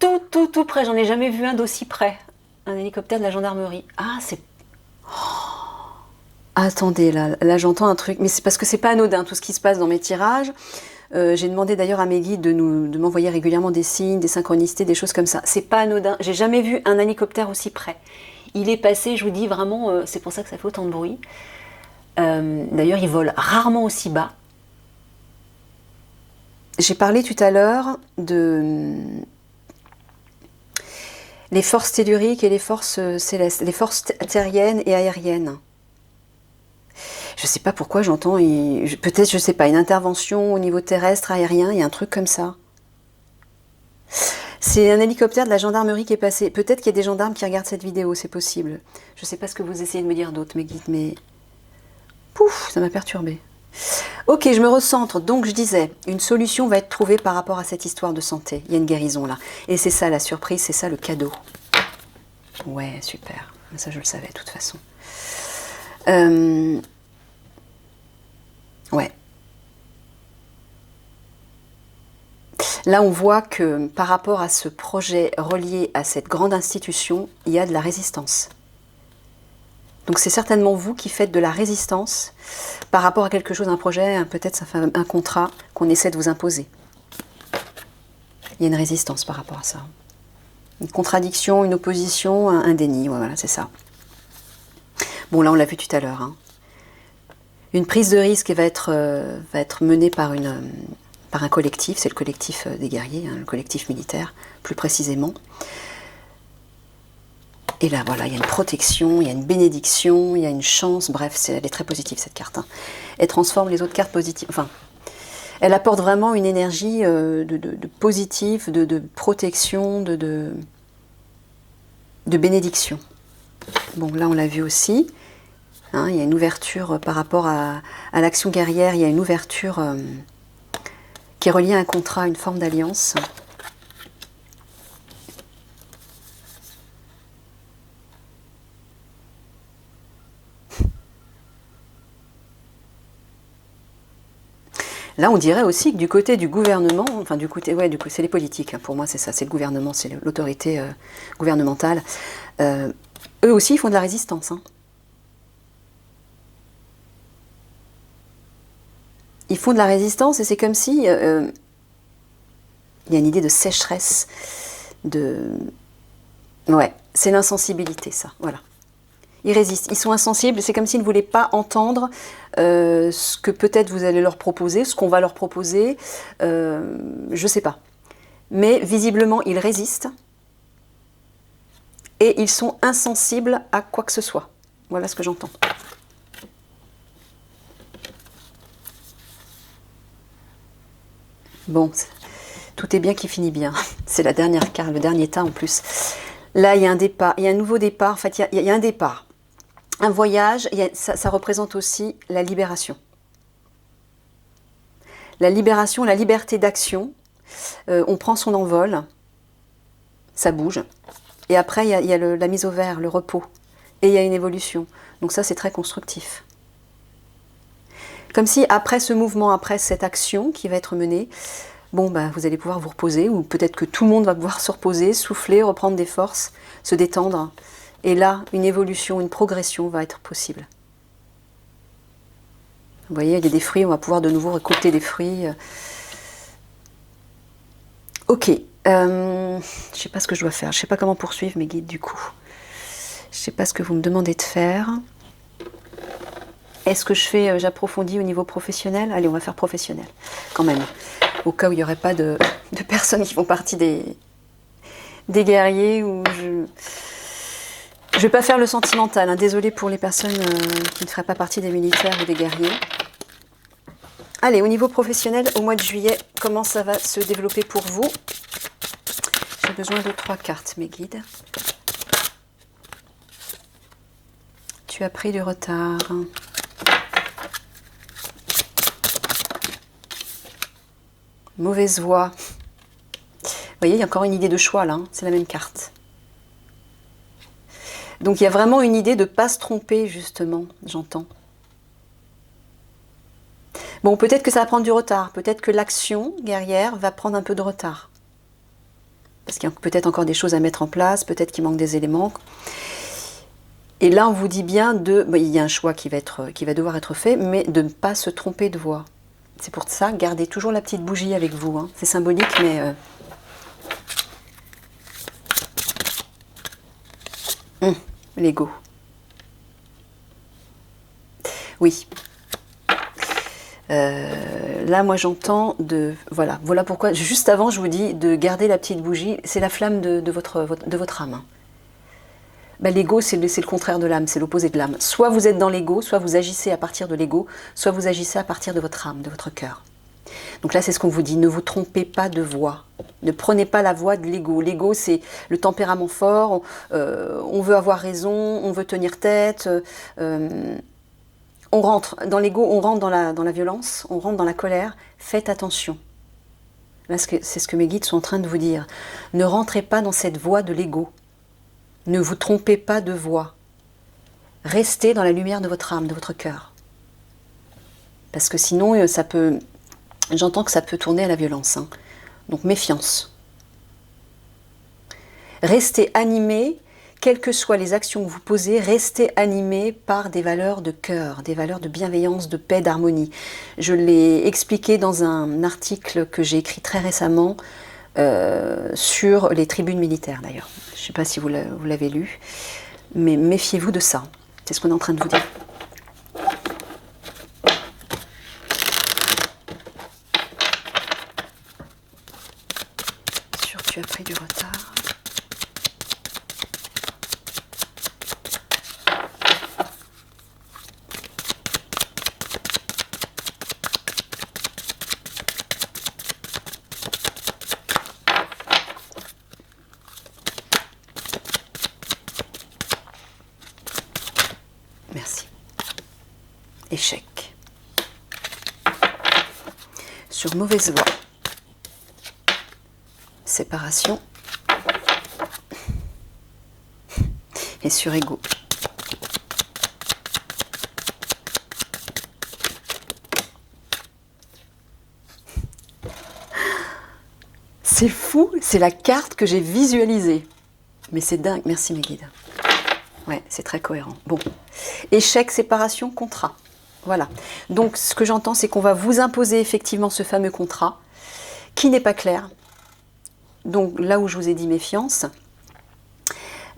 tout près. J'en ai jamais vu un d'aussi près. Un hélicoptère de la gendarmerie. Ah, c'est... Oh. Attendez, là j'entends un truc, mais c'est parce que c'est pas anodin tout ce qui se passe dans mes tirages. J'ai demandé d'ailleurs à mes guides de m'envoyer régulièrement des signes, des synchronicités, des choses comme ça. C'est pas anodin. J'ai jamais vu un hélicoptère aussi près. Il est passé, je vous dis vraiment, c'est pour ça que ça fait autant de bruit. D'ailleurs, il vole rarement aussi bas. J'ai parlé tout à l'heure de les forces telluriques et les forces célestes, les forces terriennes et aériennes. Je ne sais pas pourquoi j'entends, peut-être, je ne sais pas, une intervention au niveau terrestre, aérien, il y a un truc comme ça. C'est un hélicoptère de la gendarmerie qui est passé. Peut-être qu'il y a des gendarmes qui regardent cette vidéo, c'est possible. Je ne sais pas ce que vous essayez de me dire d'autre, mes guides, mais... Pouf, ça m'a perturbée. Ok, je me recentre. Donc, je disais, une solution va être trouvée par rapport à cette histoire de santé. Il y a une guérison là. Et c'est ça la surprise, c'est ça le cadeau. Ouais, super. Ça, je le savais de toute façon. Ouais. Là, on voit que par rapport à ce projet relié à cette grande institution, il y a de la résistance. Donc c'est certainement vous qui faites de la résistance par rapport à quelque chose, un projet, peut-être ça fait un contrat qu'on essaie de vous imposer. Il y a une résistance par rapport à ça. Une contradiction, une opposition, un déni, ouais, voilà, c'est ça. Bon, là on l'a vu tout à l'heure. Hein. Une prise de risque va être menée par un collectif, c'est le collectif des guerriers, hein, le collectif militaire, plus précisément. Et là, voilà, il y a une protection, il y a une bénédiction, il y a une chance, bref, elle est très positive cette carte. Hein. Elle transforme les autres cartes positives, enfin, elle apporte vraiment une énergie de positif, de protection, de bénédiction. Bon, là, on l'a vu aussi. Hein, il y a une ouverture par rapport à l'action guerrière, il y a une ouverture qui est reliée à un contrat, une forme d'alliance. Là, on dirait aussi que du côté du gouvernement, enfin du côté, ouais, c'est les politiques, hein, pour moi c'est ça, c'est le gouvernement, c'est l'autorité gouvernementale. Eux aussi, ils font de la résistance. Hein. Ils font de la résistance et c'est comme si il y a une idée de sécheresse, ouais, c'est l'insensibilité, ça, voilà. Ils résistent, ils sont insensibles, c'est comme s'ils ne voulaient pas entendre ce que peut-être vous allez leur proposer, ce qu'on va leur proposer, je ne sais pas. Mais visiblement, ils résistent et ils sont insensibles à quoi que ce soit. Voilà ce que j'entends. Bon, tout est bien qui finit bien. C'est la dernière carte, le dernier tas en plus. Là, il y a un départ, il y a un nouveau départ. En fait, il y a un départ. Un voyage, ça représente aussi la libération. La libération, la liberté d'action. On prend son envol, ça bouge. Et après, il y a la mise au vert, le repos. Et il y a une évolution. Donc ça, c'est très constructif. Comme si, après ce mouvement, après cette action qui va être menée, bon, bah, vous allez pouvoir vous reposer, ou peut-être que tout le monde va pouvoir se reposer, souffler, reprendre des forces, se détendre. Et là, une évolution, une progression va être possible. Vous voyez, il y a des fruits, on va pouvoir de nouveau récolter des fruits. Ok, je ne sais pas ce que je dois faire, je ne sais pas comment poursuivre mes guides du coup. Je ne sais pas ce que vous me demandez de faire. Est-ce que j'approfondis au niveau professionnel? Allez, on va faire professionnel, quand même. Au cas où il n'y aurait pas de personnes qui font partie des guerriers, ou je ne vais pas faire le sentimental, hein. Désolée pour les personnes qui ne feraient pas partie des militaires ou des guerriers. Allez, au niveau professionnel, au mois de juillet, comment ça va se développer pour vous? J'ai besoin de 3 cartes, mes guides. Tu as pris du retard. Mauvaise voie. Vous voyez, il y a encore une idée de choix là, hein. C'est la même carte. Donc il y a vraiment une idée de ne pas se tromper, justement, j'entends. Bon, peut-être que ça va prendre du retard. Peut-être que l'action guerrière va prendre un peu de retard. Parce qu'il y a peut-être encore des choses à mettre en place, peut-être qu'il manque des éléments. Et là, on vous dit bien il y a un choix qui va devoir être fait, mais de ne pas se tromper de voie. C'est pour ça, gardez toujours la petite bougie avec vous. Hein. C'est symbolique, mais... L'ego. Oui. Là, moi, j'entends Voilà pourquoi, juste avant, je vous dis de garder la petite bougie. C'est la flamme de votre âme. Ben, l'ego, c'est le contraire de l'âme, c'est l'opposé de l'âme. Soit vous êtes dans l'ego, soit vous agissez à partir de l'ego, soit vous agissez à partir de votre âme, de votre cœur. Donc là, c'est ce qu'on vous dit, ne vous trompez pas de voie. Ne prenez pas la voie de l'ego. L'ego, c'est le tempérament fort, on veut avoir raison, on veut tenir tête. On rentre dans l'ego, on rentre dans la violence, on rentre dans la colère. Faites attention. Là, c'est ce que mes guides sont en train de vous dire. Ne rentrez pas dans cette voie de l'ego. Ne vous trompez pas de voie. Restez dans la lumière de votre âme, de votre cœur. Parce que sinon, ça peut... J'entends que ça peut tourner à la violence. Hein. Donc, méfiance. Restez animés, quelles que soient les actions que vous posez, restez animés par des valeurs de cœur, des valeurs de bienveillance, de paix, d'harmonie. Je l'ai expliqué dans un article que j'ai écrit très récemment sur les tribunes militaires, d'ailleurs. Je ne sais pas si vous l'avez lu, mais méfiez-vous de ça. C'est ce qu'on est en train de vous dire. Tu as pris du retard. Merci. Échec. Sur mauvaise voie. Séparation et sur ego. C'est fou, c'est la carte que j'ai visualisée. Mais c'est dingue, merci mes guides. Ouais, c'est très cohérent. Bon, échec, séparation, contrat. Voilà. Donc, ce que j'entends, c'est qu'on va vous imposer effectivement ce fameux contrat qui n'est pas clair. Donc, là où je vous ai dit méfiance,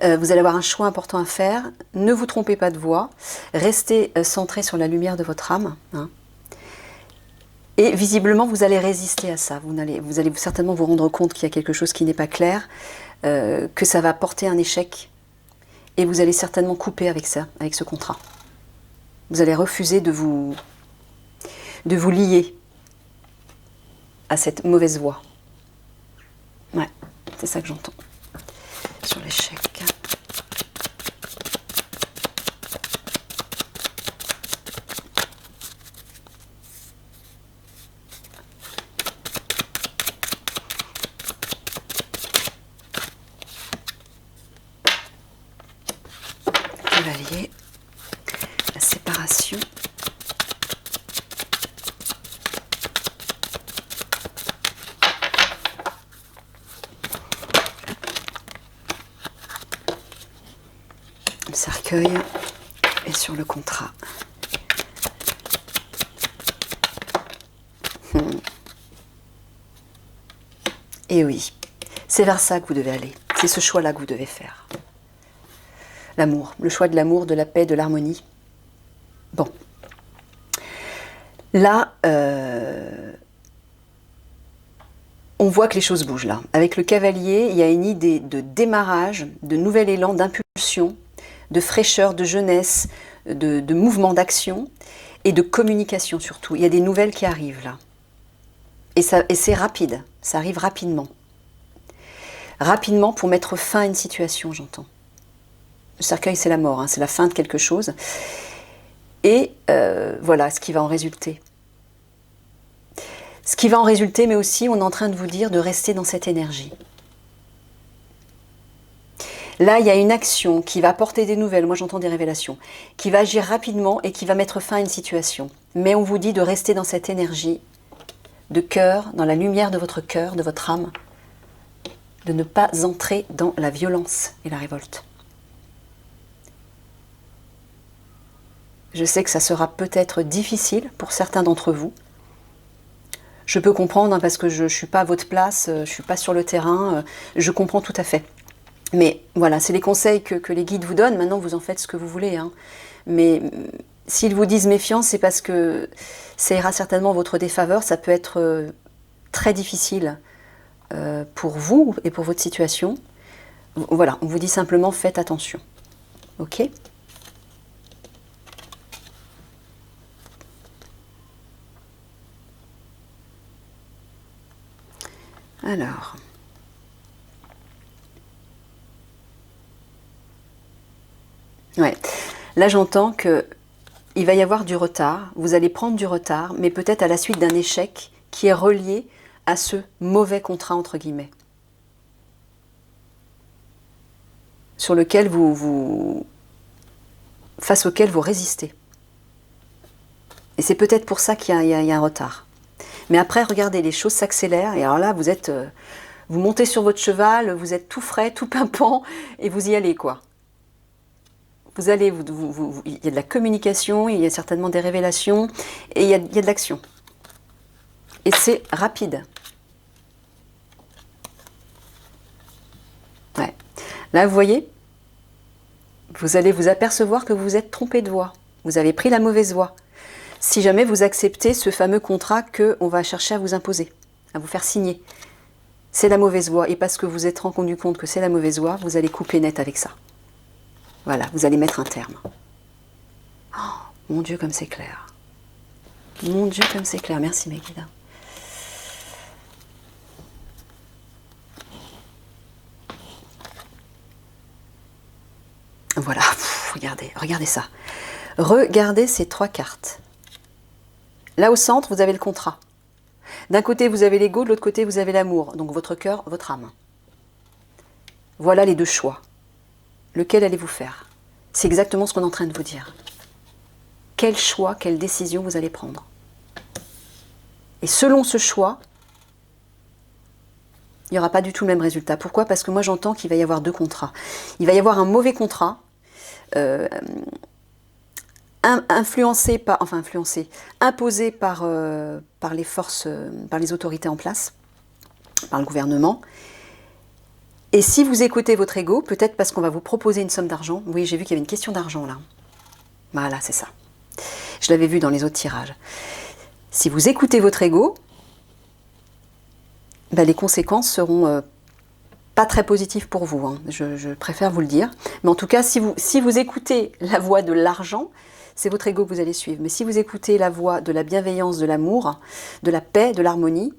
vous allez avoir un choix important à faire. Ne vous trompez pas de voie. Restez centré sur la lumière de votre âme. Hein. Et visiblement, vous allez résister à ça. Vous allez certainement vous rendre compte qu'il y a quelque chose qui n'est pas clair, que ça va porter un échec. Et vous allez certainement couper avec ça, avec ce contrat. Vous allez refuser de vous lier à cette mauvaise voie. Ouais, c'est ça que j'entends sur l'échec. Cavalier, la séparation. Le cercueil est sur le contrat. Et oui, c'est vers ça que vous devez aller. C'est ce choix-là que vous devez faire. L'amour, le choix de l'amour, de la paix, de l'harmonie. Bon. Là, on voit que les choses bougent là. Avec le cavalier, il y a une idée de démarrage, de nouvel élan, d'impulsion, de fraîcheur, de jeunesse, de mouvement d'action et de communication surtout. Il y a des nouvelles qui arrivent là. Et c'est rapide, ça arrive rapidement. Rapidement pour mettre fin à une situation, j'entends. Le cercueil, c'est la mort, hein, c'est la fin de quelque chose. Et voilà ce qui va en résulter. Ce qui va en résulter, mais aussi, on est en train de vous dire de rester dans cette énergie. Là, il y a une action qui va apporter des nouvelles, moi j'entends des révélations, qui va agir rapidement et qui va mettre fin à une situation. Mais on vous dit de rester dans cette énergie de cœur, dans la lumière de votre cœur, de votre âme, de ne pas entrer dans la violence et la révolte. Je sais que ça sera peut-être difficile pour certains d'entre vous. Je peux comprendre hein, parce que je ne suis pas à votre place, je ne suis pas sur le terrain, je comprends tout à fait. Mais voilà, c'est les conseils que les guides vous donnent, maintenant vous en faites ce que vous voulez. Hein. Mais s'ils vous disent méfiance, c'est parce que ça ira certainement en votre défaveur, ça peut être très difficile pour vous et pour votre situation. Voilà, on vous dit simplement faites attention. Ok ? Alors, ouais. Là j'entends que il va y avoir du retard, vous allez prendre du retard, mais peut-être à la suite d'un échec qui est relié à ce mauvais contrat entre guillemets, sur lequel face auquel vous résistez. Et c'est peut-être pour ça qu'il y a un retard. Mais après, regardez, les choses s'accélèrent. Et alors là, vous montez sur votre cheval, vous êtes tout frais, tout pimpant, et vous y allez, quoi. Vous allez, il y a de la communication, il y a certainement des révélations, et il y a de l'action. Et c'est rapide. Ouais. Là, vous voyez, vous allez vous apercevoir que vous vous êtes trompé de voie. Vous avez pris la mauvaise voie. Si jamais vous acceptez ce fameux contrat qu'on va chercher à vous imposer, à vous faire signer. C'est la mauvaise voie. Et parce que vous êtes rendu compte que c'est la mauvaise voie, vous allez couper net avec ça. Voilà, vous allez mettre un terme. Oh, mon Dieu, comme c'est clair. Mon Dieu, comme c'est clair. Merci, mes guides. Voilà, regardez ça. Regardez ces 3 cartes. Là, au centre, vous avez le contrat. D'un côté, vous avez l'ego, de l'autre côté, vous avez l'amour. Donc, votre cœur, votre âme. Voilà les 2 choix. Lequel allez-vous faire? C'est exactement ce qu'on est en train de vous dire. Quel choix, quelle décision vous allez prendre? Et selon ce choix, Il n'y aura pas du tout le même résultat. Pourquoi? Parce que moi j'entends qu'il va y avoir deux contrats. Il va y avoir un mauvais contrat, influencé par, enfin influencé, imposé par les forces, par les autorités en place, par le gouvernement. Et si vous écoutez votre ego, peut-être parce qu'on va vous proposer une somme d'argent. Oui, j'ai vu qu'il y avait une question d'argent là. Voilà, c'est ça. Je l'avais vu dans les autres tirages. Si vous écoutez votre ego, ben, les conséquences seront pas très positives pour vous. Hein. Je préfère vous le dire. Mais en tout cas, si vous écoutez la voix de l'argent, c'est votre ego que vous allez suivre. Mais si vous écoutez la voix de la bienveillance, de l'amour, de la paix, de l'harmonie,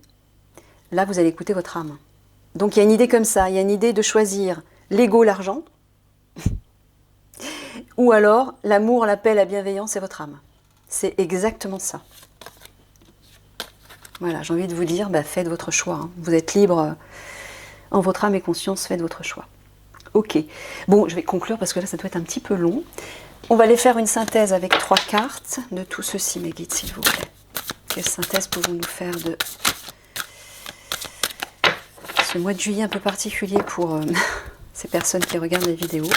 là, vous allez écouter votre âme. Donc, il y a une idée comme ça. Il y a une idée de choisir l'ego, l'argent, ou alors l'amour, la paix, la bienveillance et votre âme. C'est exactement ça. Voilà, j'ai envie de vous dire, bah, faites votre choix. Hein. Vous êtes libre en votre âme et conscience, faites votre choix. Ok. Bon, je vais conclure parce que là, ça doit être un petit peu long. On va aller faire une synthèse avec 3 cartes de tout ceci, mes guides, s'il vous plaît. Quelle synthèse pouvons-nous faire de ce mois de juillet un peu particulier pour ces personnes qui regardent les vidéos?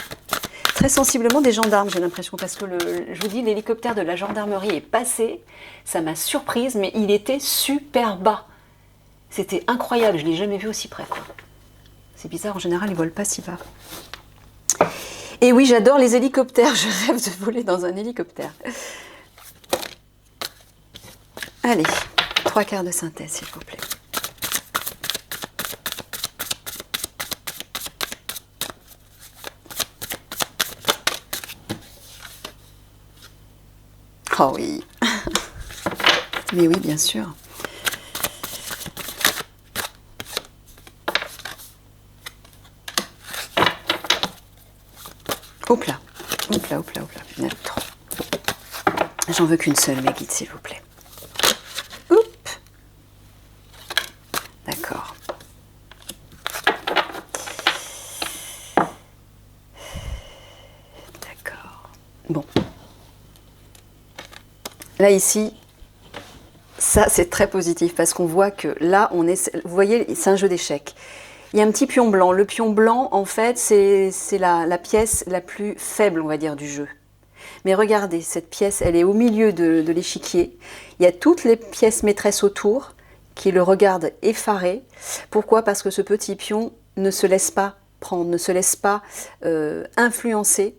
Très sensiblement des gendarmes, j'ai l'impression, parce que je vous dis, l'hélicoptère de la gendarmerie est passé, ça m'a surprise, mais il était super bas. C'était incroyable, je ne l'ai jamais vu aussi près, quoi. C'est bizarre, en général, ils ne volent pas si bas. Et oui, j'adore les hélicoptères, je rêve de voler dans un hélicoptère. Allez, 3 quarts de synthèse, s'il vous plaît. Oh oui. Mais oui, bien sûr. Hop là, hop là, hop là, hop là. Il y en a trop. J'en veux qu'une seule, mes guides, s'il vous plaît. Oups. D'accord. D'accord. Bon. Là, ici, ça, c'est très positif parce qu'on voit que là, on est... Vous voyez, c'est un jeu d'échecs. Il y a un petit pion blanc. Le pion blanc, en fait, c'est la pièce la plus faible, on va dire, du jeu. Mais regardez, cette pièce, elle est au milieu de l'échiquier. Il y a toutes les pièces maîtresses autour qui le regardent effaré. Pourquoi? Parce que ce petit pion ne se laisse pas prendre, ne se laisse pas influencer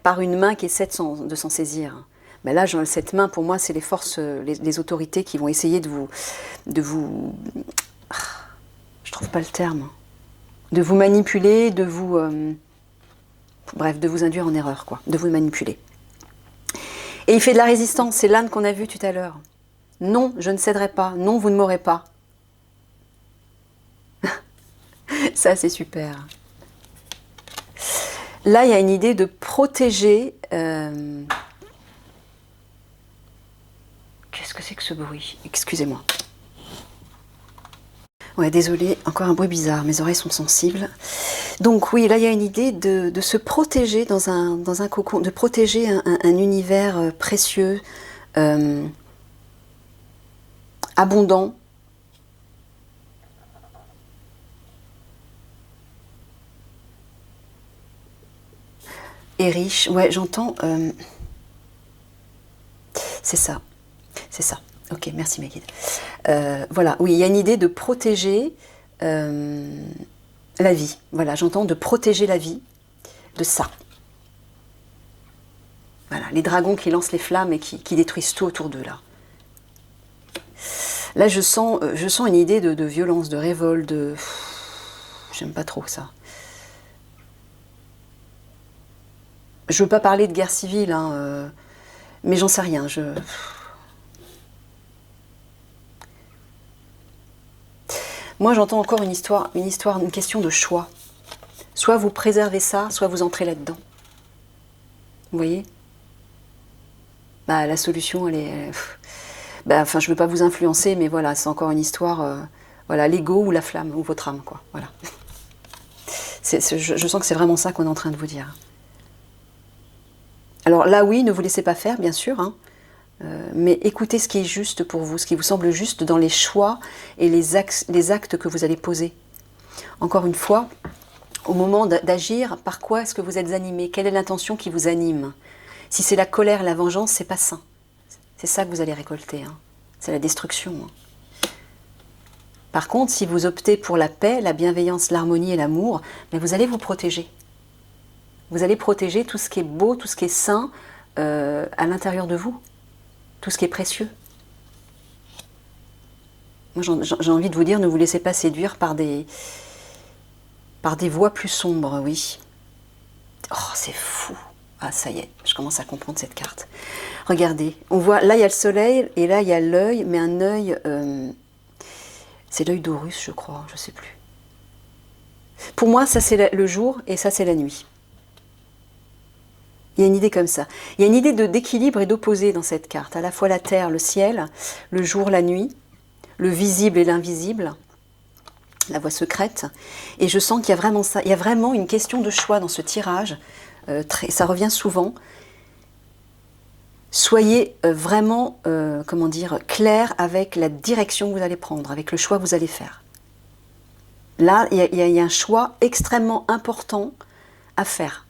par une main qui essaie de s'en saisir. Ben là, cette main, pour moi, c'est les forces, les autorités qui vont essayer de vous... Je trouve pas le terme. De vous manipuler, de vous... bref, de vous induire en erreur, quoi. De vous manipuler. Et il fait de la résistance, c'est l'âne qu'on a vu tout à l'heure. Non, je ne céderai pas. Non, vous ne m'aurez pas. Ça, c'est super. Là, il y a une idée de protéger... Qu'est-ce que c'est que ce bruit? Excusez-moi. Ouais, désolée, encore un bruit bizarre, mes oreilles sont sensibles. Donc oui, là il y a une idée de se protéger dans un cocon, de protéger un univers précieux, abondant. Et riche. Ouais, j'entends... c'est ça. C'est ça. Ok, merci mes guides. Voilà, oui, il y a une idée de protéger la vie. Voilà, j'entends de protéger la vie de ça. Voilà, les dragons qui lancent les flammes et qui détruisent tout autour d'eux, là. Là, je sens une idée de violence, de révolte, de... J'aime pas trop ça. Je veux pas parler de guerre civile, hein, mais j'en sais rien, Moi, j'entends encore une question de choix. Soit vous préservez ça, soit vous entrez là-dedans. Vous voyez? Bah, la solution, elle est... Bah, enfin, je ne veux pas vous influencer, mais voilà, c'est encore une histoire... voilà, l'ego ou la flamme, ou votre âme, quoi. Voilà. Je sens que c'est vraiment ça qu'on est en train de vous dire. Alors là, oui, ne vous laissez pas faire, bien sûr. Hein. Mais écoutez ce qui est juste pour vous, ce qui vous semble juste dans les choix et les actes que vous allez poser. Encore une fois, au moment d'agir, par quoi est-ce que vous êtes animé? Quelle est l'intention qui vous anime? Si c'est la colère, la vengeance, c'est pas sain. C'est ça que vous allez récolter. Hein. C'est la destruction. Hein. Par contre, si vous optez pour la paix, la bienveillance, l'harmonie et l'amour, ben vous allez vous protéger. Vous allez protéger tout ce qui est beau, tout ce qui est sain à l'intérieur de vous. Tout ce qui est précieux. Moi, j'ai envie de vous dire, ne vous laissez pas séduire par des voies plus sombres, oui. Oh, c'est fou. Ah, ça y est, je commence à comprendre cette carte. Regardez, on voit, là, il y a le soleil, et là, il y a l'œil, mais un œil... c'est l'œil d'Horus, je crois, je ne sais plus. Pour moi, ça, c'est le jour, et ça, c'est la nuit. Il y a une idée comme ça. Il y a une idée d'équilibre et d'opposé dans cette carte. À la fois la terre, le ciel, le jour, la nuit, le visible et l'invisible, la voie secrète. Et je sens qu'il y a vraiment ça. Il y a vraiment une question de choix dans ce tirage. Ça revient souvent. Soyez vraiment, comment dire, clair avec la direction que vous allez prendre, avec le choix que vous allez faire. Là, il y a un choix extrêmement important à faire.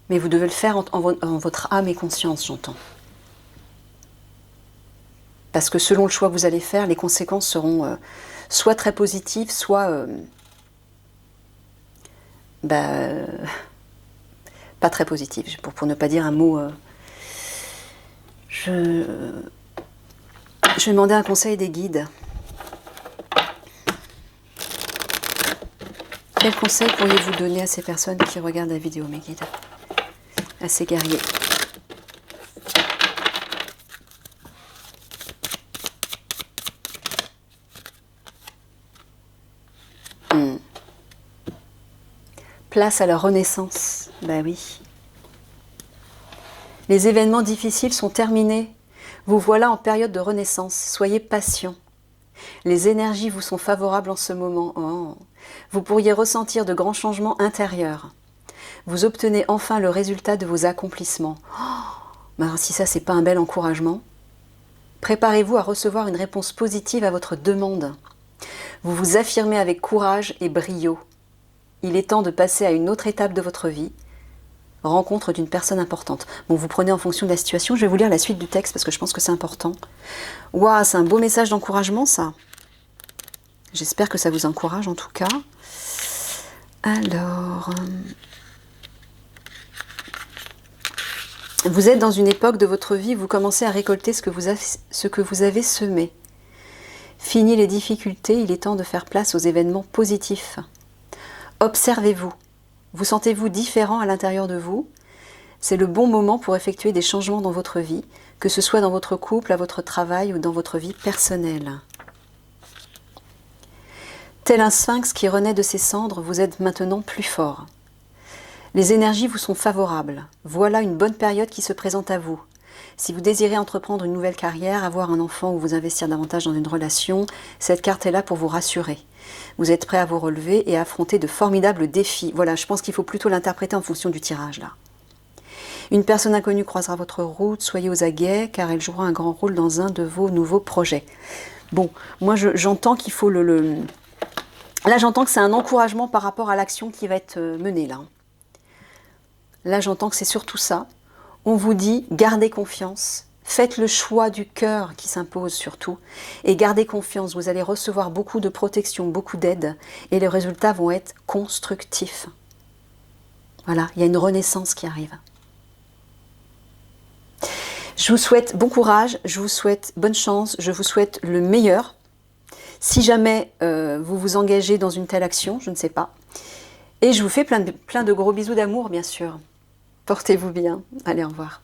Mais vous devez le faire en votre âme et conscience, j'entends. Parce que selon le choix que vous allez faire, les conséquences seront soit très positives, soit pas très positives. Pour ne pas dire un mot... Je vais demander un conseil des guides. Quel conseil pourriez-vous donner à ces personnes qui regardent la vidéo, mes guides? À ces guerriers. Place à leur renaissance. Ben oui. Les événements difficiles sont terminés. Vous voilà en période de renaissance. Soyez patient. Les énergies vous sont favorables en ce moment. Oh. Vous pourriez ressentir de grands changements intérieurs. Vous obtenez enfin le résultat de vos accomplissements. Oh, ben si ça, c'est pas un bel encouragement. Préparez-vous à recevoir une réponse positive à votre demande. Vous vous affirmez avec courage et brio. Il est temps de passer à une autre étape de votre vie. Rencontre d'une personne importante. Bon, vous prenez en fonction de la situation. Je vais vous lire la suite du texte parce que je pense que c'est important. Waouh, c'est un beau message d'encouragement, ça. J'espère que ça vous encourage en tout cas. Alors... Vous êtes dans une époque de votre vie où vous commencez à récolter ce que vous avez semé. Fini les difficultés, il est temps de faire place aux événements positifs. Observez-vous. Vous sentez-vous différent à l'intérieur de vous? C'est le bon moment pour effectuer des changements dans votre vie, que ce soit dans votre couple, à votre travail ou dans votre vie personnelle. Tel un sphinx qui renaît de ses cendres, vous êtes maintenant plus fort. Les énergies vous sont favorables. Voilà une bonne période qui se présente à vous. Si vous désirez entreprendre une nouvelle carrière, avoir un enfant ou vous investir davantage dans une relation, cette carte est là pour vous rassurer. Vous êtes prêt à vous relever et à affronter de formidables défis. Voilà, je pense qu'il faut plutôt l'interpréter en fonction du tirage là. Une personne inconnue croisera votre route, soyez aux aguets car elle jouera un grand rôle dans un de vos nouveaux projets. Bon, moi j'entends qu'il faut Là j'entends que c'est un encouragement par rapport à l'action qui va être menée là. Là, j'entends que c'est surtout ça. On vous dit, gardez confiance. Faites le choix du cœur qui s'impose surtout. Et gardez confiance. Vous allez recevoir beaucoup de protection, beaucoup d'aide. Et les résultats vont être constructifs. Voilà, il y a une renaissance qui arrive. Je vous souhaite bon courage. Je vous souhaite bonne chance. Je vous souhaite le meilleur. Si jamais vous vous engagez dans une telle action, je ne sais pas. Et je vous fais plein de gros bisous d'amour, bien sûr. Portez-vous bien. Allez, au revoir.